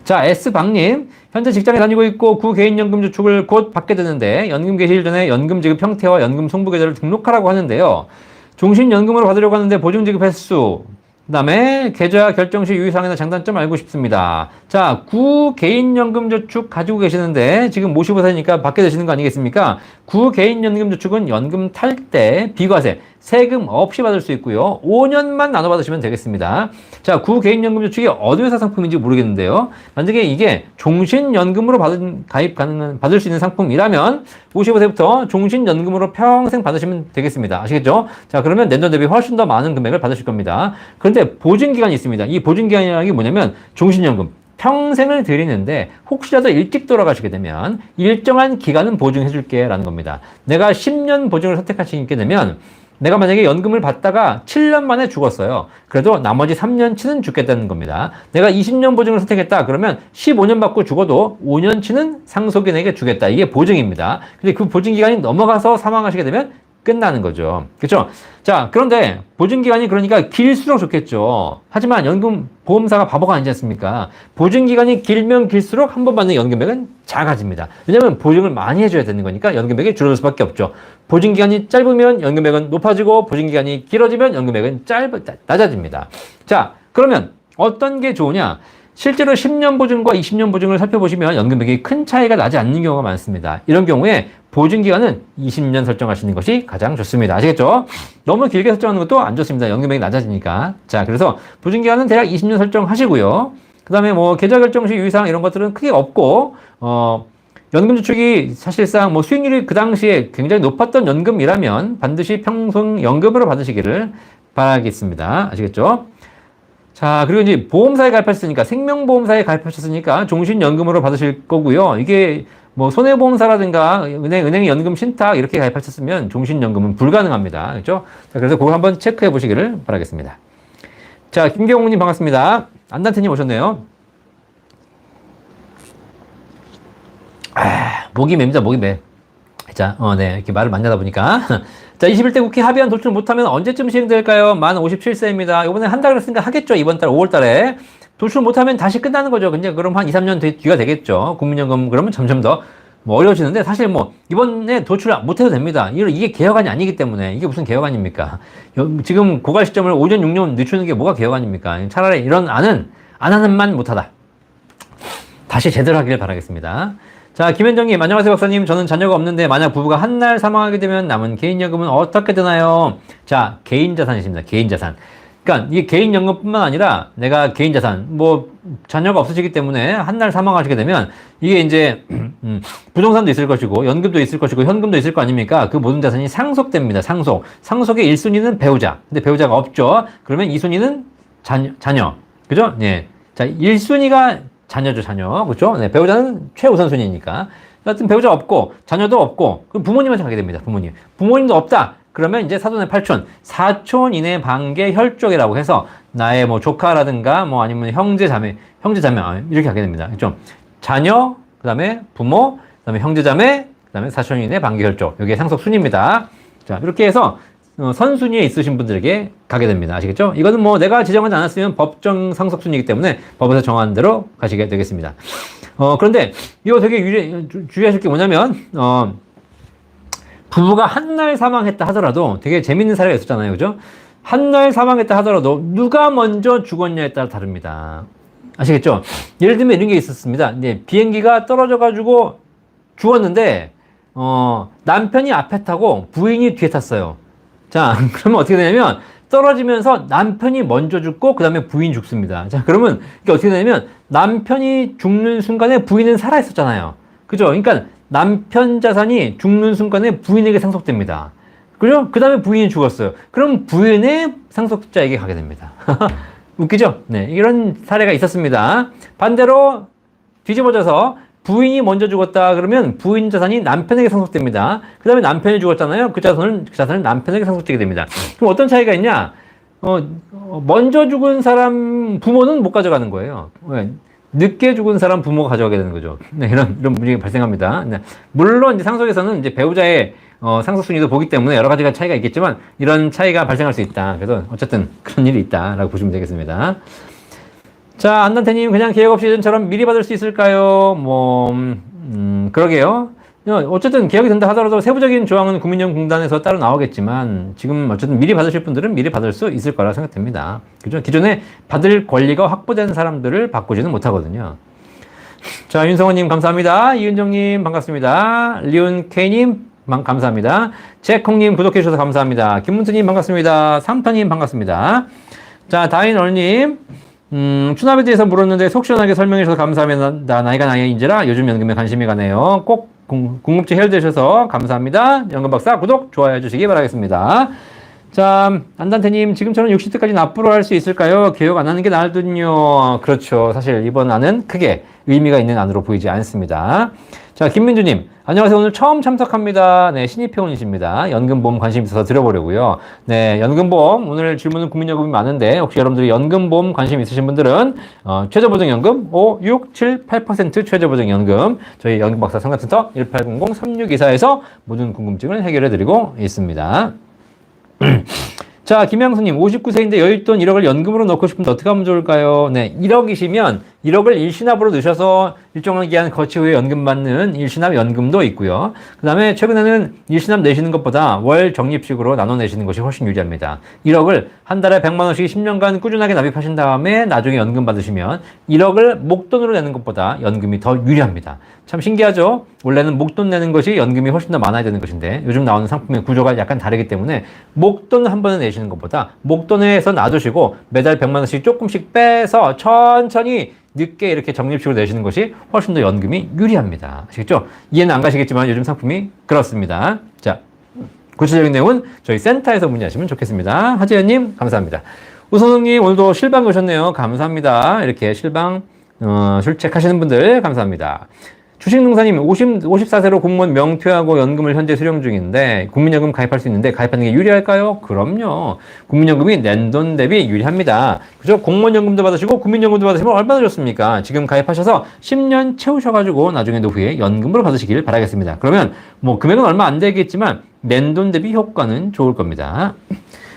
자, S방님. 현재 직장에 다니고 있고 구개인연금 저축을 곧 받게 되는데 연금 개시일 전에 연금 지급 형태와 연금 송부 계좌를 등록하라고 하는데요. 종신연금으로 받으려고 하는데 보증 지급 횟수, 그 다음에 계좌 결정 시 유의사항이나 장단점 알고 싶습니다. 자, 구개인연금저축 가지고 계시는데 지금 모시보사니까 받게 되시는 거 아니겠습니까? 구개인연금저축은 연금 탈 때 비과세, 세금 없이 받을 수 있고요. 5년만 나눠 받으시면 되겠습니다. 자, 구개인연금저축이 어디 회사 상품인지 모르겠는데요. 만약에 이게 종신연금으로 받을 수 있는 상품이라면 55세부터 종신연금으로 평생 받으시면 되겠습니다. 아시겠죠? 자, 그러면 내년 대비 훨씬 더 많은 금액을 받으실 겁니다. 그런데 보증기간이 있습니다. 이 보증기간이라는 게 뭐냐면 종신연금. 평생을 드리는데 혹시라도 일찍 돌아가시게 되면 일정한 기간은 보증해 줄게 라는 겁니다. 내가 10년 보증을 선택하시게 되면 내가 만약에 연금을 받다가 7년 만에 죽었어요. 그래도 나머지 3년치는 죽겠다는 겁니다. 내가 20년 보증을 선택했다. 그러면 15년 받고 죽어도 5년치는 상속인에게 주겠다. 이게 보증입니다. 근데 그 보증기간이 넘어가서 사망하시게 되면 끝나는 거죠. 그렇죠? 자, 그런데 보증기간이 그러니까 길수록 좋겠죠. 하지만 연금 보험사가 바보가 아니지 않습니까? 보증기간이 길면 길수록 한 번 받는 연금액은 작아집니다. 왜냐하면 보증을 많이 해줘야 되는 거니까 연금액이 줄어들 수밖에 없죠. 보증기간이 짧으면 연금액은 높아지고 보증기간이 길어지면 연금액은 낮아집니다. 자, 그러면 어떤 게 좋으냐? 실제로 10년 보증과 20년 보증을 살펴보시면 연금액이 큰 차이가 나지 않는 경우가 많습니다. 이런 경우에 보증기간은 20년 설정하시는 것이 가장 좋습니다. 아시겠죠? 너무 길게 설정하는 것도 안 좋습니다. 연금액이 낮아지니까. 자, 그래서 보증기간은 대략 20년 설정하시고요. 그 다음에 계좌 결정 시 유의사항 이런 것들은 크게 없고, 연금저축이 사실상 뭐 수익률이 그 당시에 굉장히 높았던 연금이라면 반드시 평생연금으로 받으시기를 바라겠습니다. 아시겠죠? 자, 그리고 이제 보험사에 가입하셨으니까, 생명보험사에 가입하셨으니까 종신연금으로 받으실 거고요. 이게 뭐 손해보험사라든가 은행 연금 신탁 이렇게 가입하셨으면 종신연금은 불가능합니다. 그렇죠? 자, 그래서 그거 한번 체크해 보시기를 바라겠습니다. 자, 김경웅님 반갑습니다. 안단태님 오셨네요. 목이 맵니다, 목이 매. 자, 네, 이렇게 말을 많이 하다 보니까. 자, 21대 국회 합의안 도출 못하면 언제쯤 시행될까요? 만 57세입니다. 이번에 한다 그랬으니까 하겠죠, 이번 달 5월 달에. 도출 못하면 다시 끝나는 거죠. 근데 그럼 한 2, 3년 뒤가 되겠죠. 국민연금 그러면 점점 더 뭐 어려워지는데, 사실 뭐, 이번에 도출 못해도 됩니다. 이게 개혁안이 아니기 때문에, 이게 무슨 개혁안입니까? 지금 고갈 시점을 5년, 6년 늦추는 게 뭐가 개혁안입니까? 차라리 이런 안은, 안 하는만 못하다. 다시 제대로 하기를 바라겠습니다. 자, 김현정님, 안녕하세요, 박사님. 저는 자녀가 없는데, 만약 부부가 한 날 사망하게 되면 남은 개인연금은 어떻게 되나요? 자, 개인자산이십니다. 개인자산. 그러니까 이게 개인연금뿐만 아니라 내가 개인자산, 뭐 자녀가 없으시기 때문에 한 날 사망하시게 되면 이게 이제 부동산도 있을 것이고 연금도 있을 것이고 현금도 있을 거 아닙니까? 그 모든 자산이 상속됩니다. 상속의 1순위는 배우자. 근데 배우자가 없죠. 그러면 2순위는 자녀. 그죠? 네. 자, 1순위가 자녀죠, 자녀. 그죠? 네. 배우자는 최우선순위니까. 여하튼 배우자 없고 자녀도 없고 그럼 부모님한테 가게 됩니다. 부모님도 없다. 그러면 이제 사돈의 팔촌, 사촌 이내 반계 혈족이라고 해서 나의 뭐 조카라든가 뭐 아니면 형제 자매 이렇게 하게 됩니다. 그렇죠? 자녀, 그다음에 부모, 그다음에 형제 자매, 그다음에 사촌 이내 반계 혈족. 이게 상속 순위입니다. 자, 이렇게 해서 선순위에 있으신 분들에게 가게 됩니다. 아시겠죠? 이거는 뭐 내가 지정하지 않았으면 법정 상속 순위이기 때문에 법에서 정한 대로 가시게 되겠습니다. 그런데 이거 되게 주의하실 게 뭐냐면 부부가 한 날 사망했다 하더라도 되게 재밌는 사례가 있었잖아요. 그죠? 한 날 사망했다 하더라도 누가 먼저 죽었냐에 따라 다릅니다. 아시겠죠? 예를 들면 이런 게 있었습니다. 이제 비행기가 떨어져가지고 죽었는데, 남편이 앞에 타고 부인이 뒤에 탔어요. 자, 그러면 어떻게 되냐면 떨어지면서 남편이 먼저 죽고 그 다음에 부인이 죽습니다. 자, 그러면 이게 어떻게 되냐면 남편이 죽는 순간에 부인은 살아있었잖아요. 그죠? 그러니까 남편 자산이 죽는 순간에 부인에게 상속됩니다. 그죠? 그 다음에 부인이 죽었어요. 그럼 부인의 상속자에게 가게 됩니다. 웃기죠? 네. 이런 사례가 있었습니다. 반대로 뒤집어져서 부인이 먼저 죽었다 그러면 부인 자산이 남편에게 상속됩니다. 그 다음에 남편이 죽었잖아요. 그 자산은 남편에게 상속되게 됩니다. 그럼 어떤 차이가 있냐? 먼저 죽은 사람 부모는 못 가져가는 거예요. 왜? 늦게 죽은 사람 부모가 가져가게 되는 거죠. 네, 이런 문제가 발생합니다. 네. 물론 이제 상속에서는 이제 배우자의 상속 순위도 보기 때문에 여러 가지가 차이가 있겠지만 이런 차이가 발생할 수 있다. 그래서 어쨌든 그런 일이 있다라고 보시면 되겠습니다. 자, 안단태님 그냥 계획 없이 예전처럼 미리 받을 수 있을까요? 그러게요. 어쨌든 계약이 된다 하더라도 세부적인 조항은 국민연금공단에서 따로 나오겠지만 지금 어쨌든 미리 받으실 분들은 미리 받을 수 있을 거라 생각됩니다. 그죠? 기존에 받을 권리가 확보된 사람들을 바꾸지는 못하거든요. 자, 윤성호님 감사합니다. 이은정님 반갑습니다. 리운케이님 감사합니다. 제콩님 구독해주셔서 감사합니다. 김문수님 반갑습니다. 삼터님 반갑습니다. 자, 다인얼님 추납에 대해서 물었는데 속 시원하게 설명해 주셔서 감사합니다. 나이가 나이인지라 요즘 연금에 관심이 가네요. 꼭 궁금증 해결되셔서 감사합니다. 연금박사 구독, 좋아요 해주시기 바라겠습니다. 자, 안단태님 지금처럼 60대까지 납부를 할 수 있을까요? 개혁 안 하는 게 나을 듯요. 그렇죠. 사실 이번 안은 크게 의미가 있는 안으로 보이지 않습니다. 자, 김민주님 안녕하세요. 오늘 처음 참석합니다. 네, 신입회원이십니다. 연금보험 관심 있어서 들어보려고요. 네, 연금보험 오늘 질문은 국민연금이 많은데 혹시 여러분들이 연금보험 관심 있으신 분들은 최저보증연금 5, 6, 7, 8% 최저보증연금 저희 연금박사 상담센터 1800-3624에서 모든 궁금증을 해결해드리고 있습니다. 자, 김양수님 59세인데 여윳돈 1억을 연금으로 넣고 싶은데 어떻게 하면 좋을까요? 네, 1억이시면 1억을 일시납으로 넣으셔서 일정한 기간 거치 후에 연금 받는 일시납 연금도 있고요. 그 다음에 최근에는 일시납 내시는 것보다 월 적립식으로 나눠 내시는 것이 훨씬 유리합니다. 1억을 한 달에 100만 원씩 10년간 꾸준하게 납입하신 다음에 나중에 연금 받으시면 1억을 목돈으로 내는 것보다 연금이 더 유리합니다. 참 신기하죠? 원래는 목돈 내는 것이 연금이 훨씬 더 많아야 되는 것인데 요즘 나오는 상품의 구조가 약간 다르기 때문에 목돈을 한 번에 내시는 것보다 목돈에서 놔두시고 매달 100만 원씩 조금씩 빼서 천천히 늦게 이렇게 적립식으로 내시는 것이 훨씬 더 연금이 유리합니다. 아시겠죠? 이해는 안 가시겠지만 요즘 상품이 그렇습니다. 자, 구체적인 내용은 저희 센터에서 문의하시면 좋겠습니다. 하재현님, 감사합니다. 우선웅님, 오늘도 실방 오셨네요. 감사합니다. 이렇게 실방, 출첵하시는 분들, 감사합니다. 주식농사님, 54세로 공무원 명퇴하고 연금을 현재 수령 중인데, 국민연금 가입할 수 있는데, 가입하는 게 유리할까요? 그럼요. 국민연금이 낸 돈 대비 유리합니다. 그죠? 공무원연금도 받으시고, 국민연금도 받으시면 얼마나 좋습니까? 지금 가입하셔서 10년 채우셔가지고, 나중에 노후에 연금으로 받으시길 바라겠습니다. 그러면, 뭐, 금액은 얼마 안 되겠지만, 낸 돈 대비 효과는 좋을 겁니다.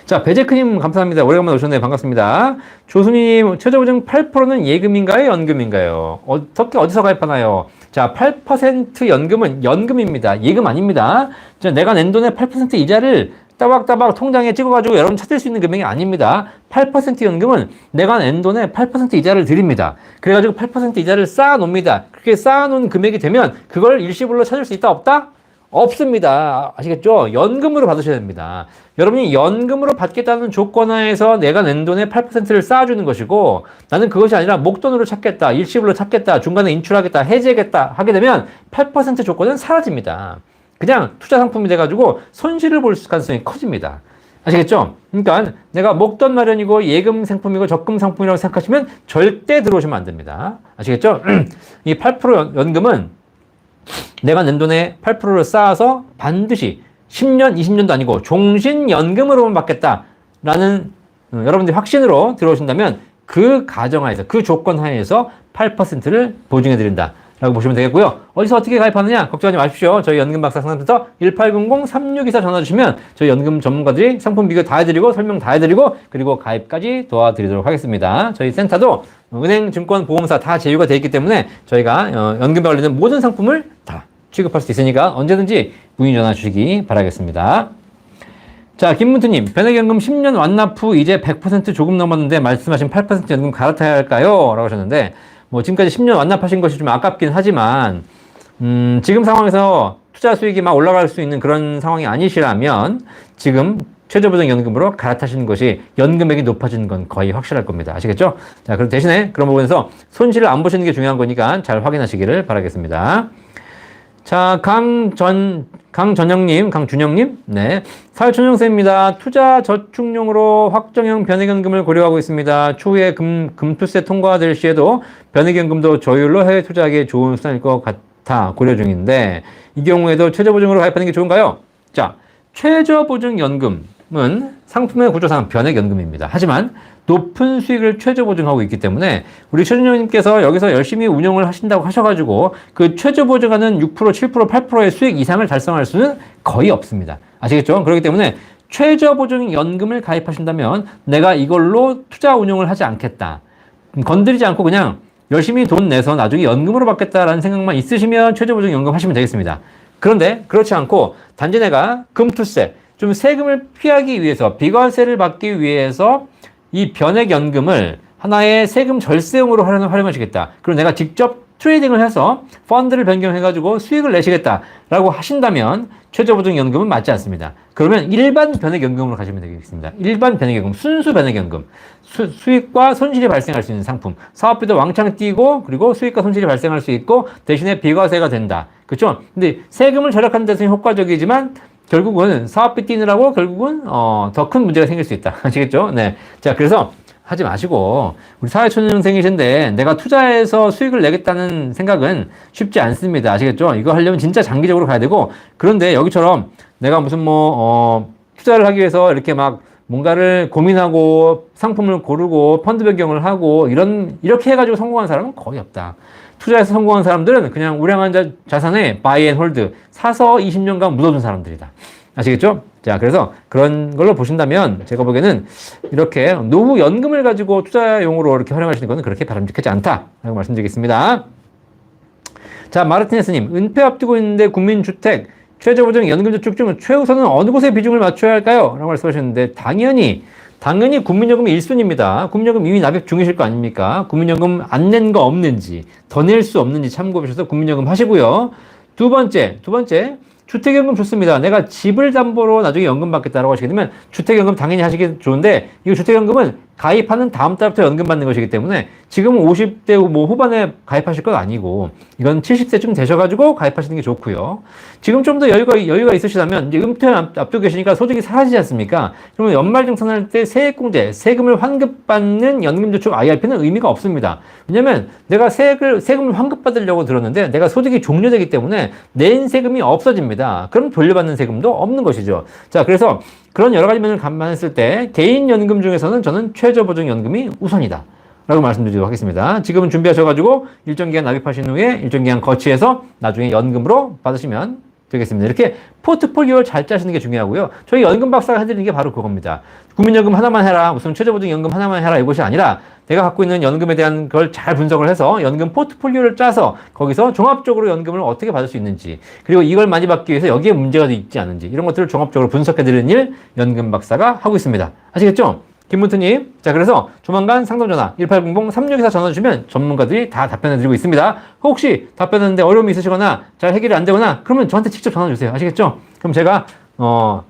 자, 배제크님 감사합니다. 오래간만에 오셨네요. 반갑습니다. 조순이님, 최저보증 8%는 예금인가요? 연금인가요? 어디서 가입하나요? 자, 8% 연금은 연금입니다. 예금 아닙니다. 자, 내가 낸 돈의 8% 이자를 따박따박 통장에 찍어가지고 여러분 찾을 수 있는 금액이 아닙니다. 8% 연금은 내가 낸 돈의 8% 이자를 드립니다. 그래가지고 8% 이자를 쌓아놓습니다. 그렇게 쌓아놓은 금액이 되면 그걸 일시불로 찾을 수 있다? 없다? 없습니다. 아시겠죠? 연금으로 받으셔야 됩니다. 여러분이 연금으로 받겠다는 조건 하에서 내가 낸 돈의 8%를 쌓아주는 것이고, 나는 그것이 아니라 목돈으로 찾겠다, 일시불로 찾겠다, 중간에 인출하겠다, 해지하겠다 하게 되면 8% 조건은 사라집니다. 그냥 투자 상품이 돼가지고 손실을 볼 가능성이 커집니다. 아시겠죠? 그러니까 내가 목돈 마련이고 예금 상품이고 적금 상품이라고 생각하시면 절대 들어오시면 안 됩니다. 아시겠죠? 이 8% 연금은 내가 낸 돈의 8%를 쌓아서 반드시 10년, 20년도 아니고 종신연금으로만 받겠다라는 여러분들이 확신으로 들어오신다면 그 가정하에서, 그 조건 하에서 8%를 보증해드린다 라고 보시면 되겠고요. 어디서 어떻게 가입하느냐 걱정하지 마십시오. 저희 연금박사 상담센터 1800-3624 전화 주시면 저희 연금 전문가들이 상품 비교 다 해드리고 설명 다 해드리고 그리고 가입까지 도와드리도록 하겠습니다. 저희 센터도 은행, 증권, 보험사 다 제휴가 되어 있기 때문에 저희가 연금에 관련된 모든 상품을 다 취급할 수 있으니까 언제든지 문의 전화 주시기 바라겠습니다. 자, 김문투님, 변액연금 10년 완납 후 이제 100% 조금 넘었는데 말씀하신 8% 연금 갈아타야 할까요? 라고 하셨는데 뭐 지금까지 10년 완납하신 것이 좀 아깝긴 하지만 지금 상황에서 투자 수익이 막 올라갈 수 있는 그런 상황이 아니시라면 지금 최저보장연금으로 갈아타시는 것이 연금액이 높아지는 건 거의 확실할 겁니다. 아시겠죠? 자, 그럼 대신에 그런 부분에서 손실을 안 보시는 게 중요한 거니까 잘 확인하시기를 바라겠습니다. 자, 강준영님, 네. 사회초년생입니다. 투자 저축용으로 확정형 변액연금을 고려하고 있습니다. 추후에 금투세 통과될 시에도 변액연금도 저율로 해외 투자하기에 좋은 수단일 것 같아 고려 중인데, 이 경우에도 최저보증으로 가입하는 게 좋은가요? 자, 최저보증연금은 상품의 구조상 변액연금입니다. 하지만 높은 수익을 최저보증하고 있기 때문에 우리 최준영님께서 여기서 열심히 운영을 하신다고 하셔가지고 그 최저보증하는 6%, 7%, 8%의 수익 이상을 달성할 수는 거의 없습니다. 아시겠죠? 그렇기 때문에 최저보증연금을 가입하신다면 내가 이걸로 투자 운용을 하지 않겠다. 건드리지 않고 그냥 열심히 돈 내서 나중에 연금으로 받겠다라는 생각만 있으시면 최저보증연금 하시면 되겠습니다. 그런데 그렇지 않고 단지 내가 금투세, 좀 세금을 피하기 위해서, 비과세를 받기 위해서 이 변액연금을 하나의 세금 절세용으로 활용하시겠다. 그리고 내가 직접 트레이딩을 해서 펀드를 변경해가지고 수익을 내시겠다라고 하신다면 최저보증연금은 맞지 않습니다. 그러면 일반 변액연금으로 가시면 되겠습니다. 일반 변액연금, 순수 변액연금. 수익과 손실이 발생할 수 있는 상품. 사업비도 왕창 뛰고 그리고 수익과 손실이 발생할 수 있고 대신에 비과세가 된다. 그렇죠? 근데 세금을 절약하는 데서는 효과적이지만 결국은 사업비 뛰느라고 결국은 더 큰 문제가 생길 수 있다. 아시겠죠? 네. 자, 그래서 하지 마시고 우리 사회초년생이신데 내가 투자해서 수익을 내겠다는 생각은 쉽지 않습니다. 아시겠죠? 이거 하려면 진짜 장기적으로 가야 되고, 그런데 여기처럼 내가 무슨 투자를 하기 위해서 이렇게 막 뭔가를 고민하고 상품을 고르고 펀드 변경을 하고 이렇게 해가지고 성공한 사람은 거의 없다. 투자해서 성공한 사람들은 그냥 우량한 자산에 바이 앤 홀드 사서 20년간 묻어둔 사람들이다. 아시겠죠? 자, 그래서 그런 걸로 보신다면 제가 보기에는 이렇게 노후 연금을 가지고 투자용으로 이렇게 활용하시는 것은 그렇게 바람직하지 않다라고 말씀드리겠습니다. 자, 마르티네스님, 은퇴 앞두고 있는데 국민주택 최저보증 연금저축 중 최우선은 어느 곳에 비중을 맞춰야 할까요? 라고 말씀하셨는데 당연히 국민연금이 1순위입니다. 국민연금 이미 납입 중이실 거 아닙니까? 국민연금 안 낸 거 없는지, 더 낼 수 없는지 참고해 주셔서 국민연금 하시고요. 두 번째, 주택연금 좋습니다. 내가 집을 담보로 나중에 연금 받겠다라고 하시게 되면 주택연금 당연히 하시기 좋은데, 이 주택연금은 가입하는 다음 달부터 연금 받는 것이기 때문에 지금은 50대 뭐 후반에 가입하실 건 아니고 이건 70세쯤 되셔가지고 가입하시는 게 좋고요. 지금 좀 더 여유가 있으시다면 이제 은퇴 앞두고 계시니까 소득이 사라지지 않습니까? 그러면 연말정산할 때 세액공제, 세금을 환급받는 연금저축 IRP는 의미가 없습니다. 왜냐면 내가 세금을 환급받으려고 들었는데 내가 소득이 종료되기 때문에 낸 세금이 없어집니다. 그럼 돌려받는 세금도 없는 것이죠. 자, 그래서 그런 여러 가지 면을 감안했을 때 개인연금 중에서는 저는 최저보증연금이 우선이다 라고 말씀드리도록 하겠습니다. 지금은 준비하셔가지고 일정 기간 납입하신 후에 일정 기간 거치해서 나중에 연금으로 받으시면 되겠습니다. 이렇게 포트폴리오를 잘 짜시는 게 중요하고요. 저희 연금 박사가 해드리는 게 바로 그겁니다. 국민연금 하나만 해라, 무슨 최저보증연금 하나만 해라 이것이 아니라 내가 갖고 있는 연금에 대한 걸 잘 분석을 해서 연금 포트폴리오를 짜서 거기서 종합적으로 연금을 어떻게 받을 수 있는지, 그리고 이걸 많이 받기 위해서 여기에 문제가 있지 않은지 이런 것들을 종합적으로 분석해드리는 일 연금 박사가 하고 있습니다. 아시겠죠? 김문트님. 자, 그래서 조만간 상담전화 1800-3624 전화 주시면 전문가들이 다 답변해드리고 있습니다. 혹시 답변하는데 어려움이 있으시거나 잘 해결이 안 되거나 그러면 저한테 직접 전화 주세요. 아시겠죠? 그럼 제가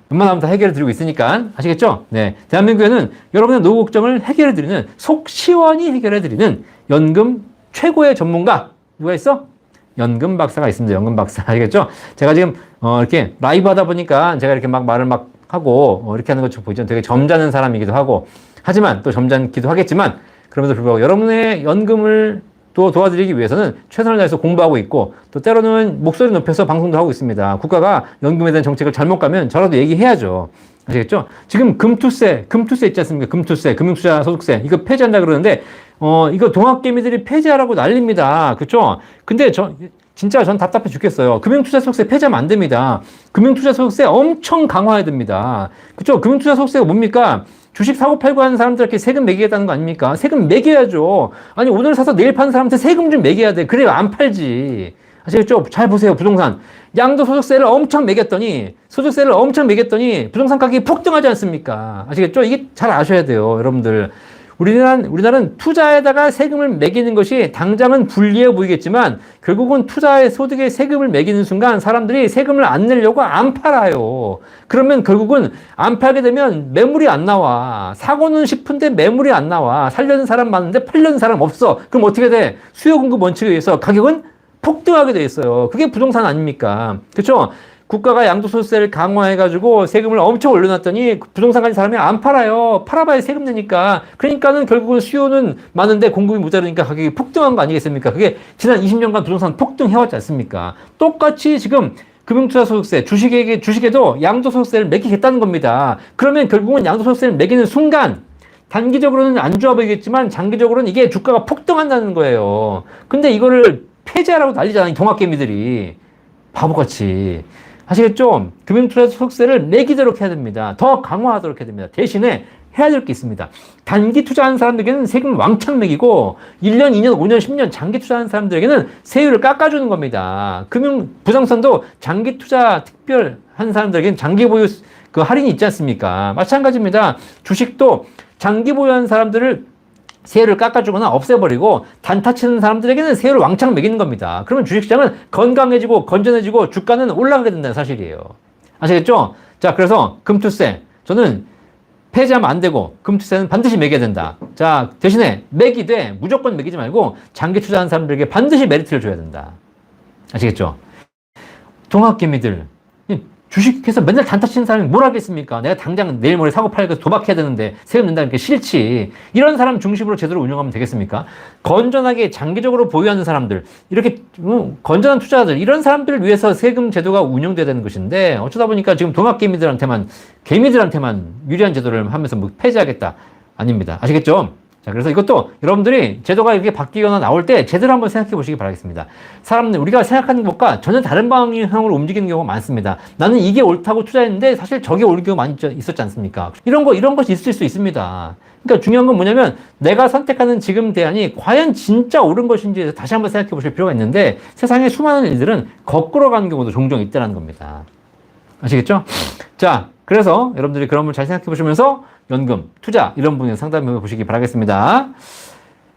웬만하면 다 해결해드리고 있으니까 아시겠죠? 네, 대한민국에는 여러분의 노후 걱정을 해결해드리는 속 시원히 해결해드리는 연금 최고의 전문가 누가 있어? 연금 박사가 있습니다. 연금 박사. 아시겠죠? 제가 지금 이렇게 라이브 하다 보니까 제가 이렇게 막 말을 막 하고 이렇게 하는 것처럼 보이죠. 되게 점잖은 사람이기도 하고 하지만 또 점잖기도 하겠지만 그럼에도 불구하고 여러분의 연금을 또 도와드리기 위해서는 최선을 다해서 공부하고 있고 또 때로는 목소리 높여서 방송도 하고 있습니다. 국가가 연금에 대한 정책을 잘못 가면 저라도 얘기해야죠. 아시겠죠? 지금 금투세 있지 않습니까? 금투세, 금융투자소득세 이거 폐지한다 그러는데 이거 동학개미들이 폐지하라고 난립니다. 그렇죠? 근데 진짜 전 답답해 죽겠어요. 금융투자소득세 폐지하면 안 됩니다. 금융투자소득세 엄청 강화해야 됩니다. 그쵸? 금융투자소득세가 뭡니까? 주식 사고 팔고 하는 사람들한테 세금 매기겠다는 거 아닙니까? 세금 매겨야죠. 아니, 오늘 사서 내일 파는 사람한테 세금 좀 매겨야 돼. 그래야 안 팔지. 아시겠죠? 잘 보세요. 부동산. 양도소득세를 엄청 매겼더니, 부동산 가격이 폭등하지 않습니까? 아시겠죠? 이게 잘 아셔야 돼요. 여러분들. 우리나라는 투자에다가 세금을 매기는 것이 당장은 불리해 보이겠지만 결국은 투자의 소득에 세금을 매기는 순간 사람들이 세금을 안 내려고 안 팔아요. 그러면 결국은 안 팔게 되면 매물이 안 나와. 사고는 싶은데 매물이 안 나와. 살려는 사람 많은데 팔려는 사람 없어. 그럼 어떻게 돼? 수요 공급 원칙에 의해서 가격은 폭등하게 돼 있어요. 그게 부동산 아닙니까? 그렇죠? 국가가 양도소득세를 강화해가지고 세금을 엄청 올려놨더니 부동산 가진 사람이 안 팔아요. 팔아봐야 세금 내니까. 그러니까는 결국은 수요는 많은데 공급이 모자르니까 가격이 폭등한 거 아니겠습니까? 그게 지난 20년간 부동산 폭등해왔지 않습니까? 똑같이 지금 금융투자소득세, 주식에도 양도소득세를 매기겠다는 겁니다. 그러면 결국은 양도소득세를 매기는 순간 단기적으로는 안 좋아 보이겠지만 장기적으로는 이게 주가가 폭등한다는 거예요. 근데 이거를 폐지하라고 난리잖아요. 동학개미들이. 바보같이. 아시겠죠? 금융투자소득세를 매기도록 해야 됩니다. 더 강화하도록 해야 됩니다. 대신에 해야 될 게 있습니다. 단기 투자하는 사람들에게는 세금 왕창 매기고 1년, 2년, 5년, 10년 장기 투자하는 사람들에게는 세율을 깎아주는 겁니다. 부동산도 장기 투자 특별한 사람들에게는 장기 보유 그 할인이 있지 않습니까? 마찬가지입니다. 주식도 장기 보유한 사람들을 세율을 깎아주거나 없애버리고 단타 치는 사람들에게는 세율을 왕창 매기는 겁니다. 그러면 주식시장은 건강해지고 건전해지고 주가는 올라가게 된다는 사실이에요. 아시겠죠? 자, 그래서 금투세 저는 폐지하면 안 되고 금투세는 반드시 매겨야 된다. 자, 대신에 매기되 무조건 매기지 말고 장기 투자하는 사람들에게 반드시 메리트를 줘야 된다. 아시겠죠? 동학개미들 주식해서 맨날 단타 치는 사람이 뭘 하겠습니까? 내가 당장 내일 모레 사고 팔고 도박해야 되는데 세금 낸다는 게 싫지. 이런 사람 중심으로 제대로 운영하면 되겠습니까? 건전하게 장기적으로 보유하는 사람들, 이렇게 건전한 투자자들, 이런 사람들을 위해서 세금 제도가 운영돼야 되는 것인데 어쩌다 보니까 지금 동학개미들한테만 유리한 제도를 하면서 뭐 폐지하겠다. 아닙니다. 아시겠죠? 자, 그래서 이것도 여러분들이 제도가 이렇게 바뀌거나 나올 때 제대로 한번 생각해 보시기 바라겠습니다. 우리가 생각하는 것과 전혀 다른 방향으로 움직이는 경우가 많습니다. 나는 이게 옳다고 투자했는데 사실 저게 옳은 경우가 많이 있었지 않습니까? 이런 것이 있을 수 있습니다. 그러니까 중요한 건 뭐냐면 내가 선택하는 지금 대안이 과연 진짜 옳은 것인지 다시 한번 생각해 보실 필요가 있는데 세상에 수많은 일들은 거꾸로 가는 경우도 종종 있다는 겁니다. 아시겠죠? 자, 그래서 여러분들이 그런 걸 잘 생각해 보시면서 연금, 투자 이런 분야 상담해 보시기 바라겠습니다.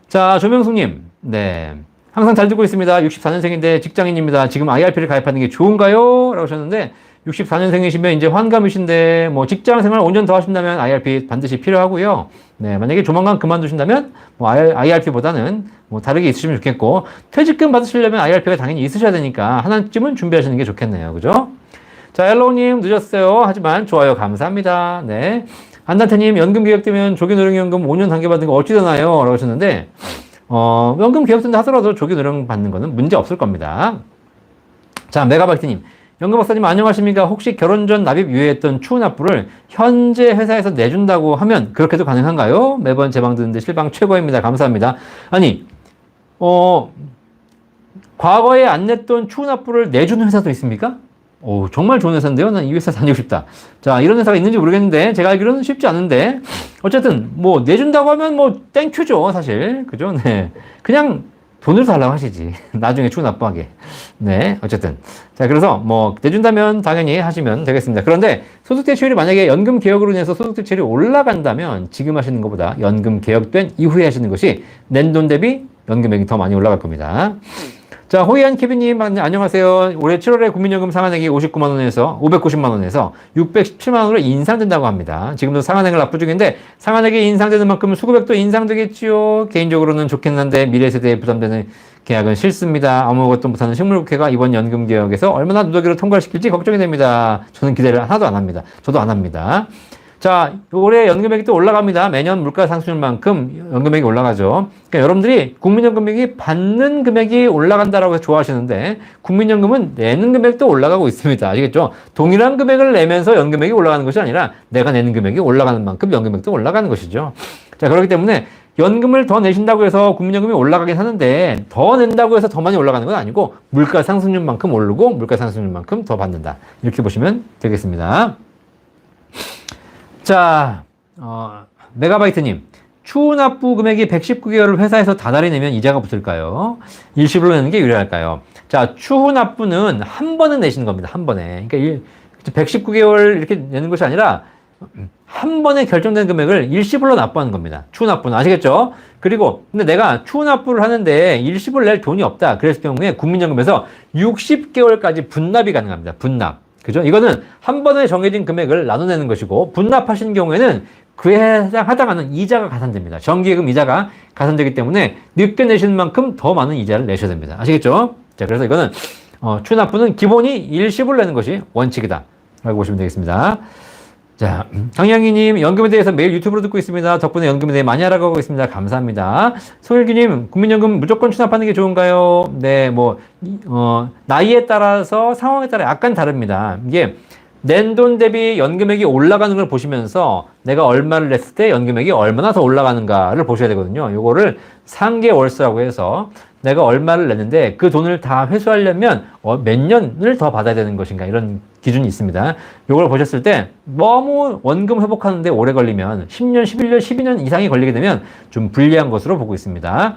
자, 조명숙님, 네, 항상 잘 듣고 있습니다. 64년생인데 직장인입니다. 지금 IRP를 가입하는 게 좋은가요? 라고 하셨는데 64년생이시면 이제 환갑이신데, 뭐 직장 생활 5년 더 하신다면 IRP 반드시 필요하고요. 네, 만약에 조만간 그만두신다면, 뭐 IRP보다는 뭐 다르게 있으시면 좋겠고, 퇴직금 받으시려면 IRP가 당연히 있으셔야 되니까, 하나쯤은 준비하시는 게 좋겠네요. 그죠? 자, 헬로우님 늦었어요. 하지만 좋아요. 감사합니다. 네. 안단태님, 연금 계약되면 조기노령연금 5년 단계 받는 거 어찌 되나요? 라고 하셨는데, 연금 계약된다 하더라도 조기노령 받는 거는 문제 없을 겁니다. 자, 메가박티님. 연금 박사님 안녕하십니까? 혹시 결혼 전 납입 유예했던 추후 납부를 현재 회사에서 내준다고 하면 그렇게도 가능한가요? 매번 제 방 듣는데 실방 최고입니다. 감사합니다. 아니, 과거에 안 냈던 추후 납부를 내주는 회사도 있습니까? 오, 정말 좋은 회사인데요. 난 이 회사 다니고 싶다. 자, 이런 회사가 있는지 모르겠는데, 제가 알기로는 쉽지 않은데, 어쨌든, 뭐, 내준다고 하면 뭐, 땡큐죠, 사실. 그죠? 네. 그냥 돈을 달라고 하시지. 나중에 추후 납부하게. 네, 어쨌든. 자, 그래서 뭐, 내준다면 당연히 하시면 되겠습니다. 그런데 소득 대체율이 만약에 연금 개혁으로 인해서 소득 대체율이 올라간다면, 지금 하시는 것보다 연금 개혁된 이후에 하시는 것이 낸 돈 대비 연금액이 더 많이 올라갈 겁니다. 자, 호이안 케빈님, 안녕하세요. 올해 7월에 국민연금 상한액이 59만원에서 590만원에서 617만원으로 인상된다고 합니다. 지금도 상한액을 납부 중인데, 상한액이 인상되는 만큼 수급액도 인상되겠지요. 개인적으로는 좋긴 한데, 미래 세대에 부담되는 계약은 싫습니다. 아무것도 못하는 식물국회가 이번 연금 개혁에서 얼마나 누더기로 통과시킬지 걱정이 됩니다. 저는 기대를 하나도 안 합니다. 저도 안 합니다. 자, 올해 연금액이 또 올라갑니다. 매년 물가 상승률만큼 연금액이 올라가죠. 그러니까 여러분들이 국민연금액이 받는 금액이 올라간다라고 해서 좋아하시는데, 국민연금은 내는 금액도 올라가고 있습니다. 아시겠죠? 동일한 금액을 내면서 연금액이 올라가는 것이 아니라 내가 내는 금액이 올라가는 만큼 연금액도 올라가는 것이죠. 자, 그렇기 때문에 연금을 더 내신다고 해서 국민연금이 올라가긴 하는데, 더 낸다고 해서 더 많이 올라가는 건 아니고, 물가 상승률만큼 오르고 물가 상승률만큼 더 받는다. 이렇게 보시면 되겠습니다. 자, 메가바이트님. 추후 납부 금액이 119개월을 회사에서 다달이 내면 이자가 붙을까요? 일시불로 내는 게 유리할까요? 자, 추후 납부는 한 번에 내시는 겁니다. 한 번에. 그러니까 119개월 이렇게 내는 것이 아니라 한 번에 결정된 금액을 일시불로 납부하는 겁니다. 추후 납부는. 아시겠죠? 그리고 근데 내가 추후 납부를 하는데 일시불 낼 돈이 없다. 그랬을 경우에 국민연금에서 60개월까지 분납이 가능합니다. 분납. 그죠? 이거는 한 번에 정해진 금액을 나눠내는 것이고, 분납하신 경우에는 그에 해당하는 이자가 가산됩니다. 정기예금 이자가 가산되기 때문에 늦게 내시는 만큼 더 많은 이자를 내셔야 됩니다. 아시겠죠? 자, 그래서 이거는, 추납부는 기본이 일시불 내는 것이 원칙이다. 라고 보시면 되겠습니다. 자, 강양희님, 연금에 대해서 매일 유튜브로 듣고 있습니다. 덕분에 연금에 대해 많이 알아가고 있습니다. 감사합니다. 송일규님, 국민연금 무조건 추납하는 게 좋은가요? 네, 뭐, 나이에 따라서 상황에 따라 약간 다릅니다. 이게 낸 돈 대비 연금액이 올라가는 걸 보시면서 내가 얼마를 냈을 때 연금액이 얼마나 더 올라가는가를 보셔야 되거든요. 요거를 상계월수라고 해서 내가 얼마를 냈는데 그 돈을 다 회수하려면 몇 년을 더 받아야 되는 것인가, 이런 기준이 있습니다. 요걸 보셨을 때 너무 원금 회복하는데 오래 걸리면 10년, 11년, 12년 이상이 걸리게 되면 좀 불리한 것으로 보고 있습니다.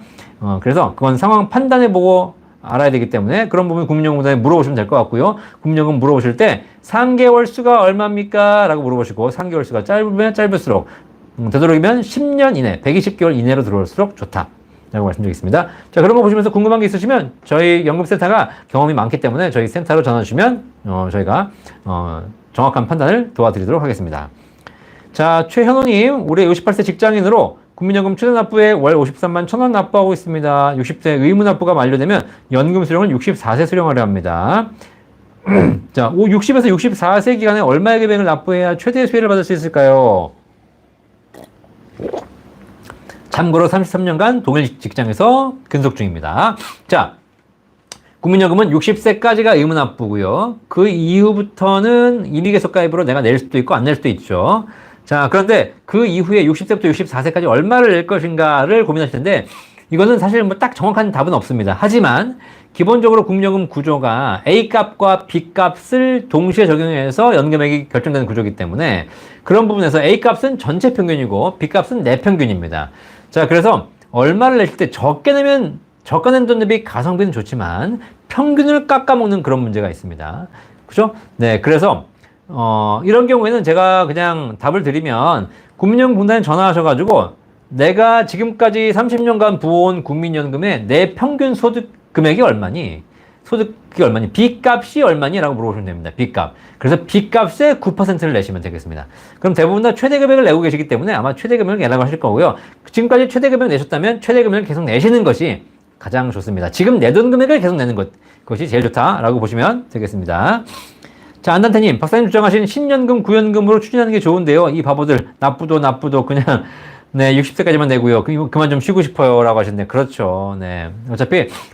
그래서 그건 상황 판단해보고 알아야 되기 때문에 그런 부분 국민연금공단에 물어보시면 될 것 같고요. 국민연금 물어보실 때 3개월 수가 얼마입니까? 라고 물어보시고, 3개월 수가 짧으면 짧을수록, 되도록이면 10년 이내, 120개월 이내로 들어올수록 좋다. 라고 말씀드리겠습니다. 자, 그런 거 보시면서 궁금한 게 있으시면 저희 연금센터가 경험이 많기 때문에 저희 센터로 전화 주시면 저희가 정확한 판단을 도와드리도록 하겠습니다. 자, 최현호님, 올해 58세 직장인으로 국민연금 추가납부에 월 53만 1,000원 납부하고 있습니다. 60세 의무납부가 만료되면 연금 수령은 64세 수령하려 합니다. 자, 60에서 64세 기간에 얼마의 금액을 납부해야 최대 수혜를 받을 수 있을까요? 참고로 33년간 동일 직장에서 근속 중입니다. 자, 국민연금은 60세까지가 의무납부고요. 그 이후부터는 임의계속가입으로 내가 낼 수도 있고 안 낼 수도 있죠. 자, 그런데 그 이후에 60세부터 64세까지 얼마를 낼 것인가를 고민하실 텐데, 이거는 사실 뭐 딱 정확한 답은 없습니다. 하지만 기본적으로 국민연금 구조가 A값과 B값을 동시에 적용해서 연금액이 결정되는 구조이기 때문에 그런 부분에서 A값은 전체 평균이고 B값은 내 평균입니다. 자, 그래서 얼마를 낼 때 적게 내면 저가 낸 돈 대비 가성비는 좋지만 평균을 깎아먹는 그런 문제가 있습니다. 그죠? 네, 그래서 이런 경우에는 제가 그냥 답을 드리면 국민연금공단에 전화하셔가지고 내가 지금까지 30년간 부어온 국민연금의 내 평균 소득 금액이 얼마니? 소득이 얼마니? B값이 얼마니? 라고 물어보시면 됩니다. B값. 그래서 B값의 9%를 내시면 되겠습니다. 그럼 대부분 다 최대 금액을 내고 계시기 때문에 아마 최대 금액을 내라고 하실 거고요. 지금까지 최대 금액 내셨다면 최대 금액을 계속 내시는 것이 가장 좋습니다. 지금 내던 금액을 계속 내는 것이 제일 좋다라고 보시면 되겠습니다. 자, 안단태님, 박사님 주장하신 신연금, 구연금으로 추진하는 게 좋은데요. 이 바보들, 나쁘도 그냥, 네, 60세까지만 내고요. 그만 좀 쉬고 싶어요. 라고 하셨는데, 그렇죠. 네.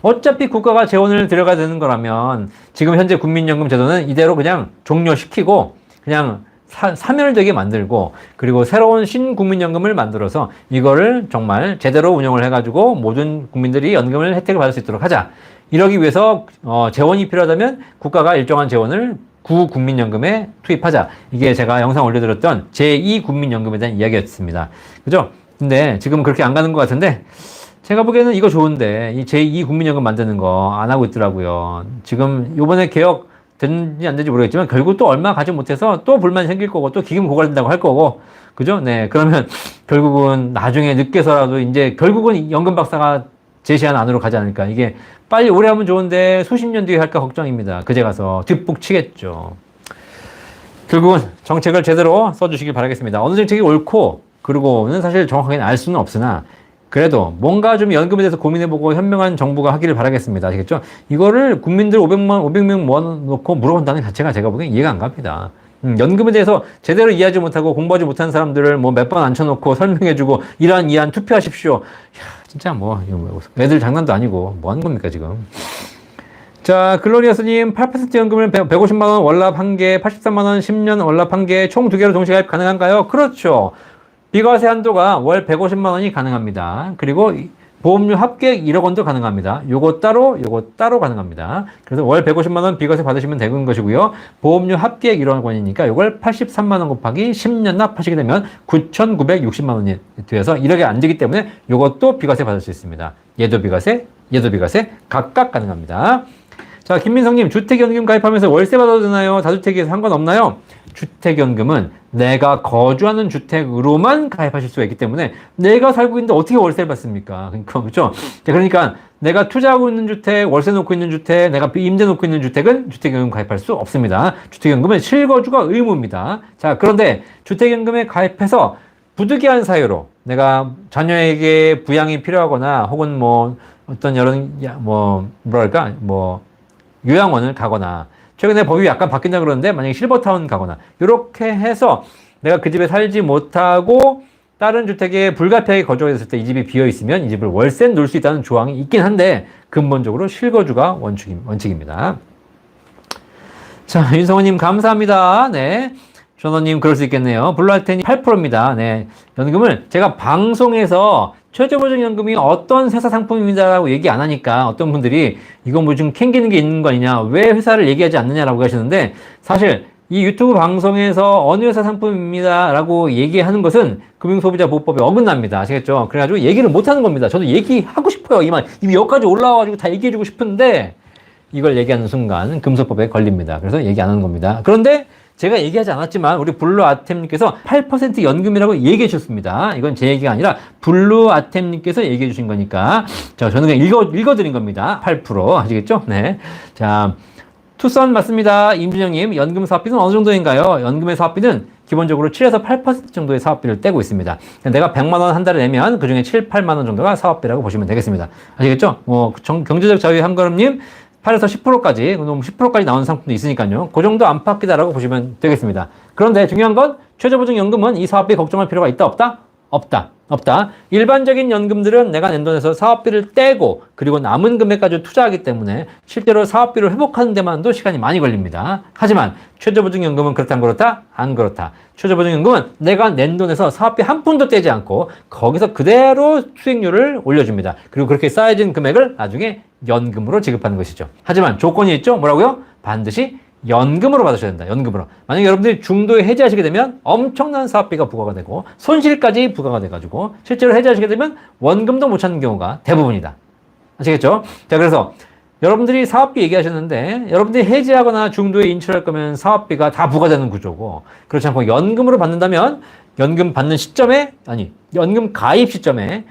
어차피 국가가 재원을 들여가야 되는 거라면, 지금 현재 국민연금 제도는 이대로 그냥 종료시키고, 그냥 사멸되게 만들고, 그리고 새로운 신국민연금을 만들어서 이거를 정말 제대로 운영을 해가지고 모든 국민들이 연금을 혜택을 받을 수 있도록 하자. 이러기 위해서, 재원이 필요하다면 국가가 일정한 재원을 구국민연금에 투입하자. 이게 제가 영상 올려드렸던 제2국민연금에 대한 이야기였습니다. 그죠? 근데 지금 그렇게 안 가는 것 같은데, 제가 보기에는 이거 좋은데, 이 제2국민연금 만드는 거 안 하고 있더라고요. 지금 요번에 개혁 됐는지 안 됐는지 모르겠지만, 결국 또 얼마 가지 못해서 또 불만이 생길 거고, 또 기금 고갈된다고 할 거고, 그죠? 네. 그러면 결국은 나중에 늦게서라도 이제 결국은 연금 박사가 제시한 안으로 가지 않을까. 이게 빨리 오래 하면 좋은데 수십 년 뒤에 할까 걱정입니다. 그제 가서 뒷북 치겠죠. 결국은 정책을 제대로 써주시길 바라겠습니다. 어느 정책이 옳고 그리고는 사실 정확하게 알 수는 없으나 그래도 뭔가 좀 연금에 대해서 고민해보고 현명한 정부가 하기를 바라겠습니다. 아시겠죠? 이거를 국민들 500명 모아놓고 물어본다는 자체가 제가 보기엔 이해가 안 갑니다. 연금에 대해서 제대로 이해하지 못하고 공부하지 못한 사람들을 뭐 몇 번 앉혀놓고 설명해주고 이러한 투표하십시오. 진짜 애들 장난도 아니고 뭐 하는 겁니까 지금. 자, 글로리어스님 8% 연금을 150만원 월납 1개, 83만원 10년 월납 1개, 총 2개로 동시 가입 가능한가요? 그렇죠. 비과세 한도가 월 150만원이 가능합니다. 그리고 보험료 합계액 1억 원도 가능합니다. 요거 따로 가능합니다. 그래서 월 150만원 비과세 받으시면 되는 것이고요. 보험료 합계액 1억 원이니까 요걸 83만원 곱하기 10년 납하시게 되면 9,960만원이 돼서 1억이 안 되기 때문에 요것도 비과세 받을 수 있습니다. 얘도 비과세 각각 가능합니다. 자, 김민성님, 주택연금 가입하면서 월세 받아도 되나요? 다주택에서 상관없나요? 주택연금은 내가 거주하는 주택으로만 가입하실 수가 있기 때문에 내가 살고 있는데 어떻게 월세를 받습니까? 그렇죠? 그러니까 내가 투자하고 있는 주택, 월세 놓고 있는 주택, 내가 임대 놓고 있는 주택은 주택연금 가입할 수 없습니다. 주택연금은 실거주가 의무입니다. 자, 그런데 주택연금에 가입해서 부득이한 사유로 내가 자녀에게 부양이 필요하거나 혹은 어떤 요양원을 가거나 최근에 법이 약간 바뀐다 그러는데 만약에 실버타운 가거나 이렇게 해서 내가 그 집에 살지 못하고 다른 주택에 불가피하게 거주하게 됐을 때 이 집이 비어 있으면 이 집을 월세 놓을 수 있다는 조항이 있긴 한데 근본적으로 실거주가 원칙입니다. 자, 윤성호님 감사합니다. 네. 전호님 그럴 수 있겠네요. 블루알텐이 8%입니다. 네. 연금을 제가 방송에서 최저보증연금이 어떤 회사 상품입니다라고 얘기 안 하니까 어떤 분들이 이거 좀 캥기는 게 있는 거 아니냐, 왜 회사를 얘기하지 않느냐라고 하시는데 사실 이 유튜브 방송에서 어느 회사 상품입니다라고 얘기하는 것은 금융소비자보호법에 어긋납니다. 아시겠죠? 그래가지고 얘기를 못 하는 겁니다. 저도 얘기하고 싶어요. 이미 여기까지 올라와가지고 다 얘기해주고 싶은데 이걸 얘기하는 순간 금소법에 걸립니다. 그래서 얘기 안 하는 겁니다. 그런데 제가 얘기하지 않았지만 우리 블루아템님께서 8% 연금이라고 얘기해 주셨습니다. 이건 제 얘기가 아니라 블루아템님께서 얘기해 주신 거니까 자, 저는 그냥 읽어드린 겁니다. 8% 아시겠죠? 네. 자, 투썸 맞습니다. 임준영님, 연금 사업비는 어느 정도인가요? 연금의 사업비는 기본적으로 7에서 8% 정도의 사업비를 떼고 있습니다. 내가 100만 원 한 달에 내면 그 중에 7, 8만 원 정도가 사업비라고 보시면 되겠습니다. 아시겠죠? 경제적 자유의 한 걸음님 8에서 10%까지, 10%까지 나오는 상품도 있으니까요. 그 정도 안팎이다라고 보시면 되겠습니다. 그런데 중요한 건 최저보증연금은 이 사업비 걱정할 필요가 있다, 없다? 없다. 일반적인 연금들은 내가 낸 돈에서 사업비를 떼고 그리고 남은 금액까지 투자하기 때문에 실제로 사업비를 회복하는 데만도 시간이 많이 걸립니다. 하지만 최저보증연금은 그렇다 안 그렇다? 안 그렇다. 최저보증연금은 내가 낸 돈에서 사업비 한 푼도 떼지 않고 거기서 그대로 수익률을 올려줍니다. 그리고 그렇게 쌓여진 금액을 나중에 연금으로 지급하는 것이죠. 하지만 조건이 있죠. 뭐라고요? 반드시 연금으로 받으셔야 된다. 연금으로. 만약에 여러분들이 중도에 해지하시게 되면 엄청난 사업비가 부과가 되고 손실까지 부과가 돼가지고 실제로 해지하시게 되면 원금도 못 찾는 경우가 대부분이다. 아시겠죠? 자, 그래서 여러분들이 사업비 얘기하셨는데 여러분들이 해지하거나 중도에 인출할 거면 사업비가 다 부과되는 구조고 그렇지 않고 연금으로 받는다면 연금 받는 시점에 연금 가입 시점에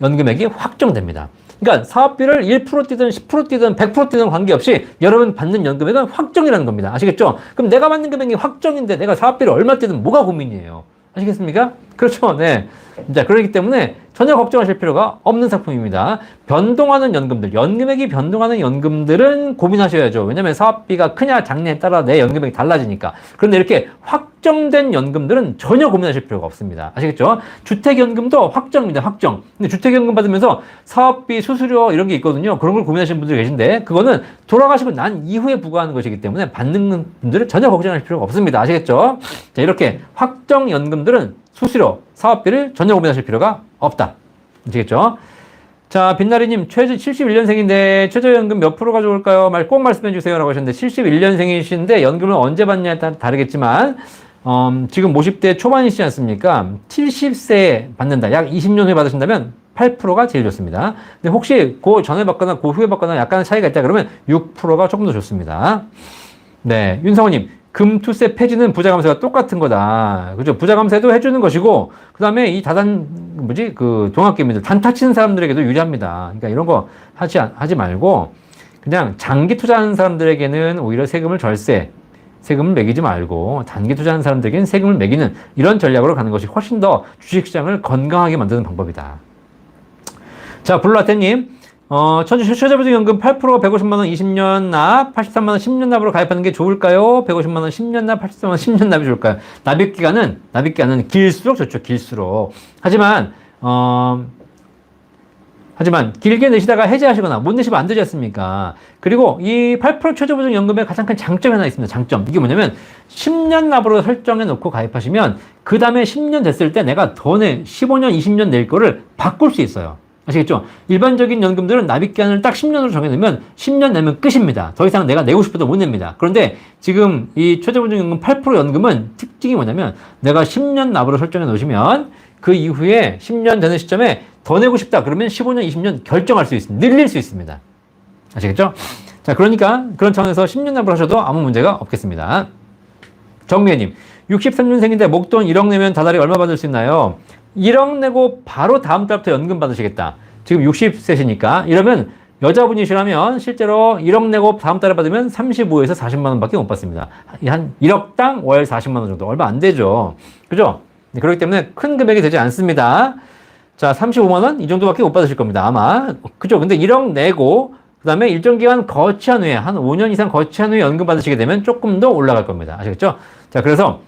연금액이 확정됩니다. 그러니까 사업비를 1% 뛰든 10% 뛰든 100% 뛰든 관계없이 여러분 받는 연금액은 확정이라는 겁니다. 아시겠죠? 그럼 내가 받는 금액이 확정인데 내가 사업비를 얼마 뛰든 뭐가 고민이에요? 아시겠습니까? 그렇죠. 네. 자, 그렇기 때문에 전혀 걱정하실 필요가 없는 상품입니다. 변동하는 연금들, 연금액이 변동하는 연금들은 고민하셔야죠. 왜냐면 사업비가 크냐 작냐에 따라 내 연금액이 달라지니까. 그런데 이렇게 확정된 연금들은 전혀 고민하실 필요가 없습니다. 아시겠죠? 주택연금도 확정입니다. 확정. 근데 주택연금 받으면서 사업비, 수수료 이런 게 있거든요. 그런 걸 고민하시는 분들이 계신데 그거는 돌아가시고 난 이후에 부과하는 것이기 때문에 받는 분들은 전혀 걱정하실 필요가 없습니다. 아시겠죠? 자, 이렇게 확정연금들은 수수료, 사업비를 전혀 고민하실 필요가 없다. 아시겠죠? 자, 빛나리님, 71년생인데 최저연금 몇 프로가 좋을까요? 꼭 말씀해 주세요. 라고 하셨는데, 71년생이신데 연금을 언제 받냐에 따라 다르겠지만, 지금 50대 초반이시지 않습니까? 70세에 받는다. 약 20년 후에 받으신다면 8%가 제일 좋습니다. 근데 혹시 그 전에 받거나 그 후에 받거나 약간의 차이가 있다 그러면 6%가 조금 더 좋습니다. 네, 윤성호님. 금투세 폐지는 부자감세가 똑같은 거다. 그죠? 부자감세도 해주는 것이고, 그 다음에 이 동학개미들, 단타 치는 사람들에게도 유리합니다. 그러니까 이런 거 하지 말고, 그냥 장기 투자하는 사람들에게는 오히려 세금을 매기지 말고, 단기 투자하는 사람들에게는 세금을 매기는 이런 전략으로 가는 것이 훨씬 더 주식시장을 건강하게 만드는 방법이다. 자, 블루라떼님. 최저보증연금 8% 150만원 20년 납, 83만원 10년 납으로 가입하는 게 좋을까요? 150만원 10년 납, 83만원 10년 납이 좋을까요? 납입기간은 길수록 좋죠, 길수록. 하지만 길게 내시다가 해지하시거나 못 내시면 안 되지 않습니까? 그리고 이 8% 최저보증연금의 가장 큰 장점이 하나 있습니다. 장점. 이게 뭐냐면 10년 납으로 설정해 놓고 가입하시면 그 다음에 10년 됐을 때 내가 15년, 20년 낼 거를 바꿀 수 있어요. 아시겠죠? 일반적인 연금들은 납입기한을 딱 10년으로 정해놓으면 10년 내면 끝입니다. 더 이상 내가 내고 싶어도 못 냅니다. 그런데 지금 이 최저보증연금 8% 연금은 특징이 뭐냐면 내가 10년 납으로 설정해 놓으시면 그 이후에 10년 되는 시점에 더 내고 싶다 그러면 15년, 20년 결정할 수 있습니다. 늘릴 수 있습니다. 아시겠죠? 자, 그러니까 그런 차원에서 10년 납으로 하셔도 아무 문제가 없겠습니다. 정미애님, 63년생인데 목돈 1억 내면 다달이 얼마 받을 수 있나요? 1억 내고 바로 다음 달부터 연금 받으시겠다. 지금 60세시니까. 이러면 여자분이시라면 실제로 1억 내고 다음 달에 받으면 35에서 40만 원밖에 못 받습니다. 한 1억당 월 40만 원 정도. 얼마 안 되죠. 그죠? 그렇기 때문에 큰 금액이 되지 않습니다. 자, 35만 원? 이 정도밖에 못 받으실 겁니다. 아마. 그죠? 근데 1억 내고 그 다음에 일정 기간 거치한 후에 한 5년 이상 거치한 후에 연금 받으시게 되면 조금 더 올라갈 겁니다. 아시겠죠? 자, 그래서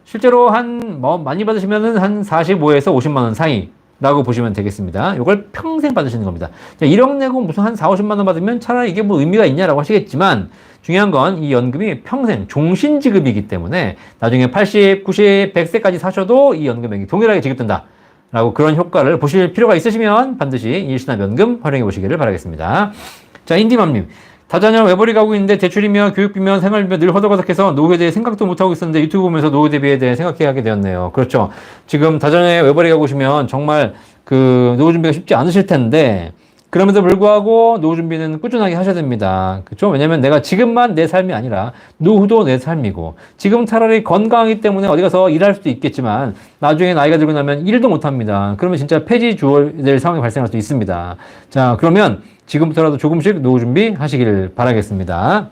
실제로 많이 받으시면은 한 45에서 50만원 사이라고 보시면 되겠습니다. 이걸 평생 받으시는 겁니다. 1억 내고 무슨 한 4, 50만원 받으면 차라리 이게 뭐 의미가 있냐라고 하시겠지만 중요한 건 이 연금이 평생 종신지급이기 때문에 나중에 80, 90, 100세까지 사셔도 이 연금액이 동일하게 지급된다. 라고 그런 효과를 보실 필요가 있으시면 반드시 일시납연금 활용해 보시기를 바라겠습니다. 자, 인디맘님. 다자녀 외벌이 가고 있는데 대출이며 교육비며 생활비며 늘 허덕허덕해서 노후에 대해 생각도 못하고 있었는데 유튜브 보면서 노후 대비에 대해 생각하게 되었네요. 그렇죠. 지금 다자녀 외벌이 가고 오시면 정말 그 노후 준비가 쉽지 않으실 텐데 그럼에도 불구하고 노후 준비는 꾸준하게 하셔야 됩니다. 그렇죠? 왜냐면 내가 지금만 내 삶이 아니라 노후도 내 삶이고 지금 차라리 건강하기 때문에 어디 가서 일할 수도 있겠지만 나중에 나이가 들고 나면 일도 못 합니다. 그러면 진짜 폐지 주어야 될 상황이 발생할 수 있습니다. 자, 그러면 지금부터라도 조금씩 노후 준비 하시길 바라겠습니다.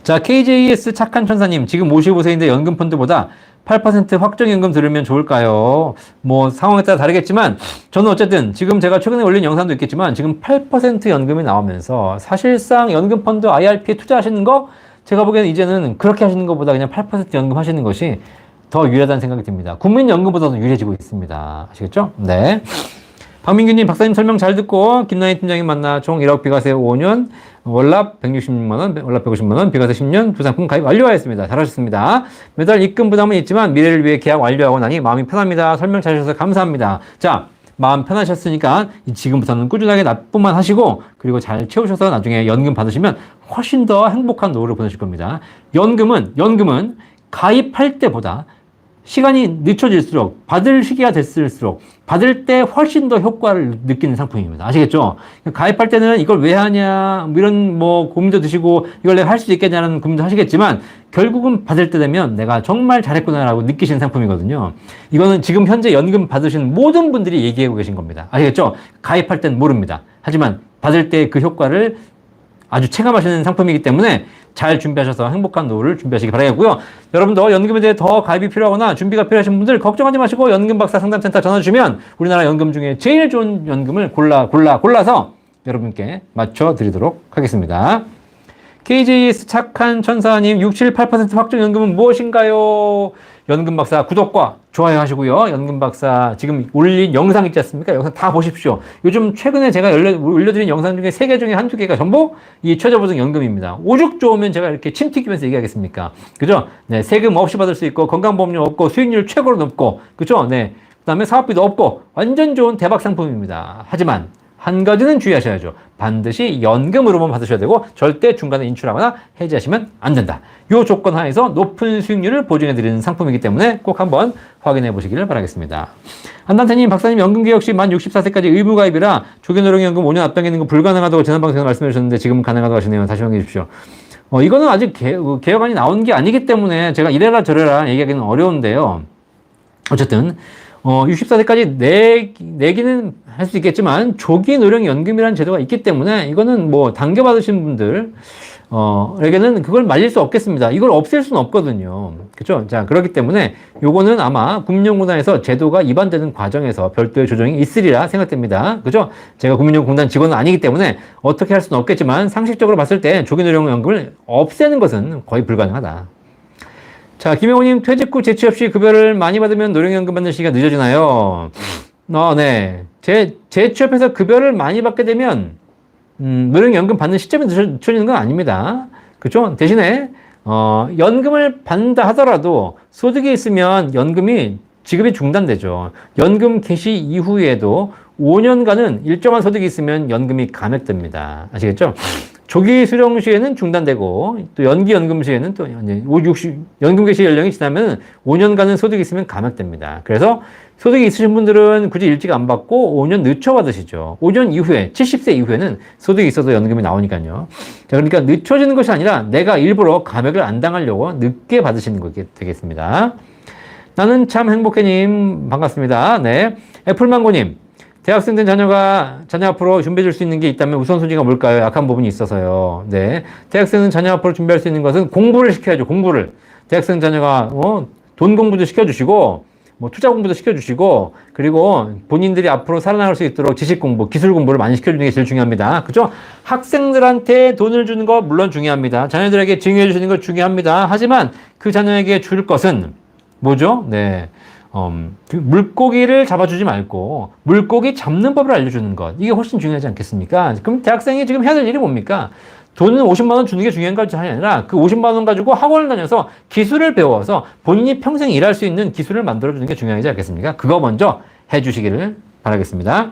자, KJS 착한 천사님, 지금 55세인데 연금 펀드보다 8% 확정연금 들으면 좋을까요? 뭐 상황에 따라 다르겠지만 저는 어쨌든 지금 제가 최근에 올린 영상도 있겠지만 지금 8% 연금이 나오면서 사실상 연금 펀드 IRP에 투자하시는 거 제가 보기에는 이제는 그렇게 하시는 것보다 그냥 8% 연금 하시는 것이 더 유리하다는 생각이 듭니다. 국민연금보다도 유리해지고 있습니다. 아시겠죠? 네. 박민규님, 박사님 설명 잘 듣고 김나희 팀장님 만나 총 1억 비과세 5년, 월납 160만원, 월납 150만원, 비과세 10년, 두 상품 가입 완료하였습니다. 잘하셨습니다. 매달 입금 부담은 있지만 미래를 위해 계약 완료하고 나니 마음이 편합니다. 설명 잘 해주셔서 감사합니다. 자, 마음 편하셨으니까 지금부터는 꾸준하게 납부만 하시고 그리고 잘 채우셔서 나중에 연금 받으시면 훨씬 더 행복한 노후를 보내실 겁니다. 연금은 가입할 때보다 시간이 늦춰질수록 받을 시기가 됐을수록 받을 때 훨씬 더 효과를 느끼는 상품입니다. 아시겠죠? 가입할 때는 이걸 왜 하냐 뭐 이런 뭐 고민도 드시고 이걸 내가 할 수 있겠냐는 고민도 하시겠지만 결국은 받을 때 되면 내가 정말 잘했구나라고 느끼시는 상품이거든요. 이거는 지금 현재 연금 받으시는 모든 분들이 얘기하고 계신 겁니다. 아시겠죠? 가입할 땐 모릅니다. 하지만 받을 때 그 효과를 아주 체감하시는 상품이기 때문에 잘 준비하셔서 행복한 노후를 준비하시기 바라겠고요. 여러분도 연금에 대해 더 가입이 필요하거나 준비가 필요하신 분들 걱정하지 마시고 연금박사 상담센터 전화 주시면 우리나라 연금 중에 제일 좋은 연금을 골라서 여러분께 맞춰드리도록 하겠습니다. KJS 착한 천사님 678% 확정연금은 무엇인가요? 연금박사 구독과 좋아요 하시고요. 연금박사 지금 올린 영상 있지 않습니까? 영상 다 보십시오. 요즘 최근에 제가 올려드린 영상 중에 3개 중에 한두 개가 전부 이 최저보증 연금입니다. 오죽 좋으면 제가 이렇게 침 튀기면서 얘기하겠습니까? 그죠? 네, 세금 없이 받을 수 있고 건강보험료 없고 수익률 최고로 높고 그죠? 네, 그 다음에 사업비도 없고 완전 좋은 대박 상품입니다. 하지만 한 가지는 주의하셔야죠. 반드시 연금으로만 받으셔야 되고 절대 중간에 인출하거나 해지하시면 안 된다. 이 조건 하에서 높은 수익률을 보증해드리는 상품이기 때문에 꼭 한번 확인해 보시기를 바라겠습니다. 한단태님, 박사님 연금개혁 시 만 64세까지 의무가입이라 조기노령연금 5년 앞당기는 거 불가능하다고 지난방송에 말씀해 주셨는데 지금 가능하다고 하시네요. 다시 확인해 주십시오. 이거는 아직 개혁안이 나온 게 아니기 때문에 제가 이래라 저래라 얘기하기는 어려운데요. 어쨌든 64세까지 내기는 할 수 있겠지만 조기 노령 연금이라는 제도가 있기 때문에 이거는 뭐 당겨받으신 분들 에게는 그걸 말릴 수 없겠습니다. 이걸 없앨 수는 없거든요. 그렇죠? 자, 그렇기 때문에 요거는 아마 금융공단에서 제도가 위반되는 과정에서 별도의 조정이 있으리라 생각됩니다. 그죠? 제가 국민연금공단 직원은 아니기 때문에 어떻게 할 수는 없겠지만 상식적으로 봤을 때 조기 노령 연금을 없애는 것은 거의 불가능하다. 자, 김영호님, 퇴직 후 재취업 시 급여를 많이 받으면 노령연금 받는 시기가 늦어지나요? 네. 재취업해서 급여를 많이 받게 되면, 노령연금 받는 시점이 늦춰지는 건 아닙니다. 그죠? 대신에, 연금을 받는다 하더라도 소득이 있으면 연금이 지급이 중단되죠. 연금 개시 이후에도 5년간은 일정한 소득이 있으면 연금이 감액됩니다. 아시겠죠? 조기 수령 시에는 중단되고 또 연기 연금 시에는 또 연금 개시 연령이 지나면 5년간은 소득이 있으면 감액됩니다. 그래서 소득이 있으신 분들은 굳이 일찍 안 받고 5년 늦춰 받으시죠. 5년 이후에 70세 이후에는 소득이 있어도 연금이 나오니까요. 자, 그러니까 늦춰지는 것이 아니라 내가 일부러 감액을 안 당하려고 늦게 받으시는 게 되겠습니다. 나는 참 행복해님 반갑습니다. 네, 애플망고님. 대학생 된 자녀 앞으로 준비해 줄 수 있는 게 있다면 우선순위가 뭘까요? 약한 부분이 있어서요. 네. 대학생은 자녀 앞으로 준비할 수 있는 것은 공부를 시켜야죠. 공부를. 대학생 자녀가, 돈 공부도 시켜주시고, 투자 공부도 시켜주시고, 그리고 본인들이 앞으로 살아나갈 수 있도록 지식 공부, 기술 공부를 많이 시켜주는 게 제일 중요합니다. 그죠? 학생들한테 돈을 주는 거 물론 중요합니다. 자녀들에게 증여해 주시는 거 중요합니다. 하지만 그 자녀에게 줄 것은 뭐죠? 네. 그 물고기를 잡아주지 말고 물고기 잡는 법을 알려주는 것, 이게 훨씬 중요하지 않겠습니까? 그럼 대학생이 지금 해야 될 일이 뭡니까? 돈은 50만 원 주는 게 중요한 것이 아니라 그 50만 원 가지고 학원을 다녀서 기술을 배워서 본인이 평생 일할 수 있는 기술을 만들어주는 게 중요하지 않겠습니까? 그거 먼저 해주시기를 바라겠습니다.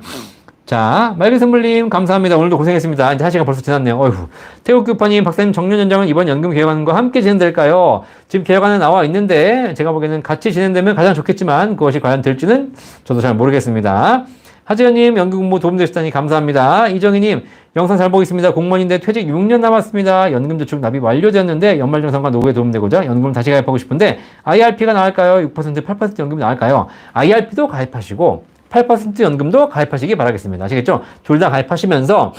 자, 맑은선물님 감사합니다. 오늘도 고생했습니다. 이제 1시간 벌써 지났네요. 어휴. 태국교파님, 박사님 정년연장은 이번 연금 개혁안과 함께 진행될까요? 지금 개혁안에 나와 있는데 제가 보기에는 같이 진행되면 가장 좋겠지만 그것이 과연 될지는 저도 잘 모르겠습니다. 하지연님, 연금 공부 도움되셨다니 감사합니다. 이정희님, 영상 잘 보고 있습니다. 공무원인데 퇴직 6년 남았습니다. 연금저축 납입 완료되었는데 연말정산과 노후에 도움되고자 연금 다시 가입하고 싶은데 IRP가 나을까요? 6%, 8% 연금이 나을까요? IRP도 가입하시고 8% 연금도 가입하시기 바라겠습니다. 아시겠죠? 둘 다 가입하시면서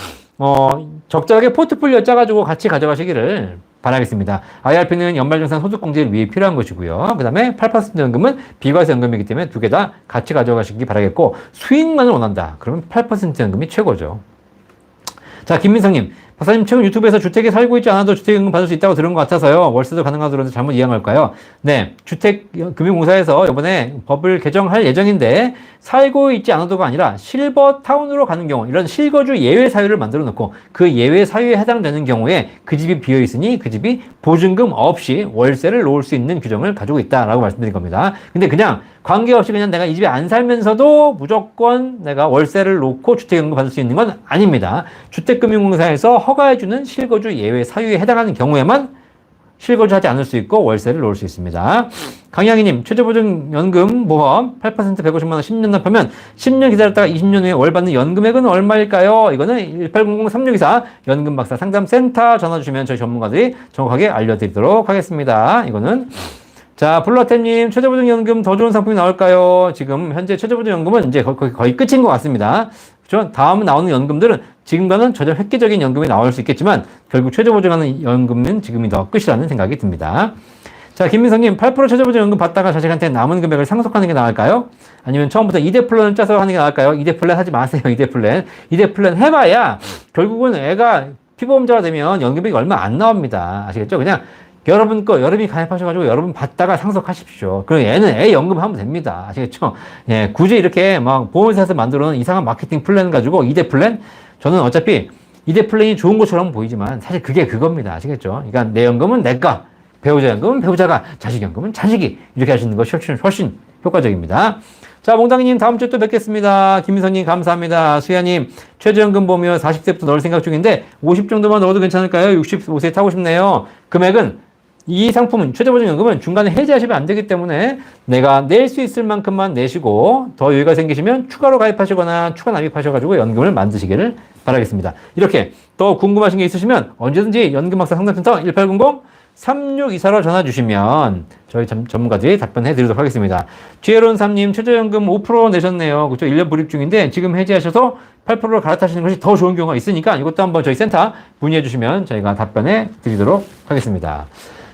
적절하게 포트폴리오 짜가지고 같이 가져가시기를 바라겠습니다. IRP는 연말정산 소득공제를 위해 필요한 것이고요. 그 다음에 8% 연금은 비과세 연금이기 때문에 두 개 다 같이 가져가시기 바라겠고, 수익만을 원한다. 그러면 8% 연금이 최고죠. 자, 김민성님. 박사님, 최근 유튜브에서 주택에 살고 있지 않아도 주택연금 받을 수 있다고 들은 것 같아서요. 월세도 가능하다고 들었는데 잘못 이해한 걸까요? 네. 주택금융공사에서 이번에 법을 개정할 예정인데, 살고 있지 않아도가 아니라 실버타운으로 가는 경우, 이런 실거주 예외 사유를 만들어 놓고 그 예외 사유에 해당되는 경우에 그 집이 비어 있으니 그 집이 보증금 없이 월세를 놓을 수 있는 규정을 가지고 있다라고 말씀드린 겁니다. 근데 그냥 관계없이 그냥 내가 이 집에 안 살면서도 무조건 내가 월세를 놓고 주택연금 받을 수 있는 건 아닙니다. 주택금융공사에서 허가해주는 실거주 예외 사유에 해당하는 경우에만 실거주하지 않을 수 있고 월세를 놓을 수 있습니다. 강양이님, 최저보증연금 보험 8% 150만 원 10년 납하면 10년 기다렸다가 20년 후에 월 받는 연금액은 얼마일까요? 이거는 1800-3624 연금박사 상담센터 전화 주시면 저희 전문가들이 정확하게 알려드리도록 하겠습니다. 이거는 자, 블러템님, 최저보증연금 더 좋은 상품이 나올까요? 지금 현재 최저보증연금은 이제 거의 끝인 것 같습니다. 그렇죠? 다음 나오는 연금들은 지금과는 전혀 획기적인 연금이 나올 수 있겠지만 결국 최저보증하는 연금은 지금이 더 끝이라는 생각이 듭니다. 자, 김민성님, 8% 최저보증연금 받다가 자식한테 남은 금액을 상속하는 게 나을까요? 아니면 처음부터 2대 플랜을 짜서 하는 게 나을까요? 2대 플랜 하지 마세요. 2대 플랜. 2대 플랜 해봐야 결국은 애가 피보험자가 되면 연금액이 얼마 안 나옵니다. 아시겠죠? 그냥 여러분 거 여러분이 가입하셔가지고 여러분 받다가 상속하십시오. 그럼 얘는 애 연금하면 됩니다. 아시겠죠? 예, 굳이 이렇게 막 보험회사에서 만들어 놓은 이상한 마케팅 플랜 가지고 2대 플랜? 저는 어차피 2대 플랜이 좋은 것처럼 보이지만 사실 그게 그겁니다. 아시겠죠? 그러니까 내 연금은 내가, 배우자 연금은 배우자가, 자식 연금은 자식이 이렇게 하시는 것이 훨씬 효과적입니다. 자, 몽당이님 다음 주에 또 뵙겠습니다. 김민선님 감사합니다. 수야님 최저연금 보면 40세부터 넣을 생각 중인데 50 정도만 넣어도 괜찮을까요? 65세 타고 싶네요. 금액은 이 상품은 최저보증연금은 중간에 해지하시면 안 되기 때문에 내가 낼 수 있을 만큼만 내시고 더 여유가 생기시면 추가로 가입하시거나 추가 납입하셔가지고 연금을 만드시기를 바라겠습니다. 이렇게 더 궁금하신 게 있으시면 언제든지 연금박사 상담센터 1800-3624로 전화 주시면 저희 전문가들이 답변해 드리도록 하겠습니다. 지혜론삼님 최저연금 5% 내셨네요. 그렇죠? 1년 불입 중인데 지금 해지하셔서 8%로 갈아타시는 것이 더 좋은 경우가 있으니까 이것도 한번 저희 센터 문의해 주시면 저희가 답변해 드리도록 하겠습니다.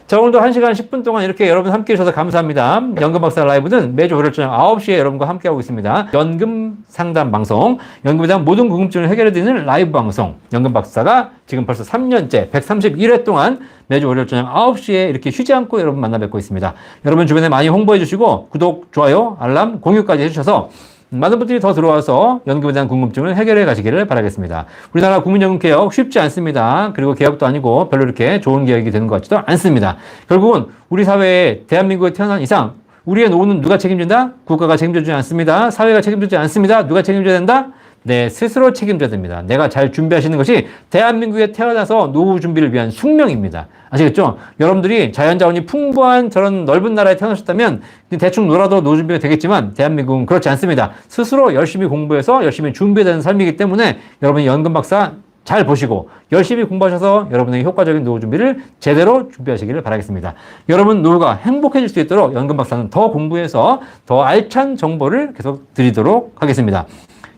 자, 오늘도 1시간 10분 동안 이렇게 여러분 함께 해주셔서 감사합니다. 연금박사 라이브는 매주 월요일 저녁 9시에 여러분과 함께하고 있습니다. 연금 상담 방송, 연금에 대한 모든 궁금증을 해결해드리는 라이브 방송. 연금박사가 지금 벌써 3년째 131회 동안 매주 월요일 저녁 9시에 이렇게 쉬지 않고 여러분 만나 뵙고 있습니다. 여러분 주변에 많이 홍보해 주시고 구독, 좋아요, 알람, 공유까지 해주셔서 많은 분들이 더 들어와서 연금에 대한 궁금증을 해결해 가시기를 바라겠습니다. 우리나라 국민연금 개혁 쉽지 않습니다. 그리고 개혁도 아니고 별로 이렇게 좋은 개혁이 되는 것 같지도 않습니다. 결국은 우리 사회에 대한민국에 태어난 이상 우리의 노후는 누가 책임진다? 국가가 책임져주지 않습니다. 사회가 책임져주지 않습니다. 누가 책임져야 된다? 내 스스로 책임져야 됩니다. 내가 잘 준비하시는 것이 대한민국에 태어나서 노후 준비를 위한 숙명입니다. 아시겠죠? 여러분들이 자연자원이 풍부한 저런 넓은 나라에 태어나셨다면 대충 놀아도 노후 준비가 되겠지만 대한민국은 그렇지 않습니다. 스스로 열심히 공부해서 열심히 준비해야 되는 삶이기 때문에 여러분이 연금박사 잘 보시고 열심히 공부하셔서 여러분에게 효과적인 노후 준비를 제대로 준비하시기를 바라겠습니다. 여러분 노후가 행복해질 수 있도록 연금박사는 더 공부해서 더 알찬 정보를 계속 드리도록 하겠습니다.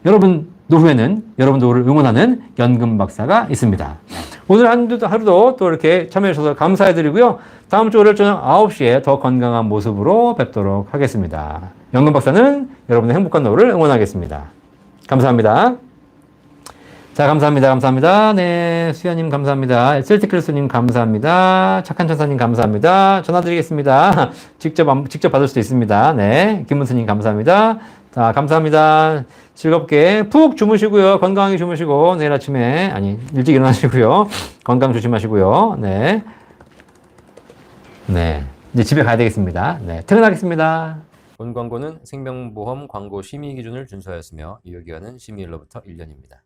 여러분 노후에는 여러분 노후를 응원하는 연금박사가 있습니다. 오늘 하루도 또 이렇게 참여해 주셔서 감사해드리고요. 다음 주 월요일 저녁 9시에 더 건강한 모습으로 뵙도록 하겠습니다. 연금박사는 여러분의 행복한 노후를 응원하겠습니다. 감사합니다. 자, 감사합니다. 네, 수야님 감사합니다. 셀티클스님 감사합니다. 착한 천사님 감사합니다. 전화 드리겠습니다. 직접 받을 수도 있습니다. 네, 김문수님 감사합니다. 자, 감사합니다. 즐겁게 푹 주무시고요. 건강하게 주무시고 내일 아침에 일찍 일어나시고요. 건강 조심하시고요. 네. 네. 이제 집에 가야 되겠습니다. 네. 퇴근하겠습니다. 본 광고는 생명보험 광고 심의 기준을 준수하였으며 유효기간은 심의일로부터 1년입니다.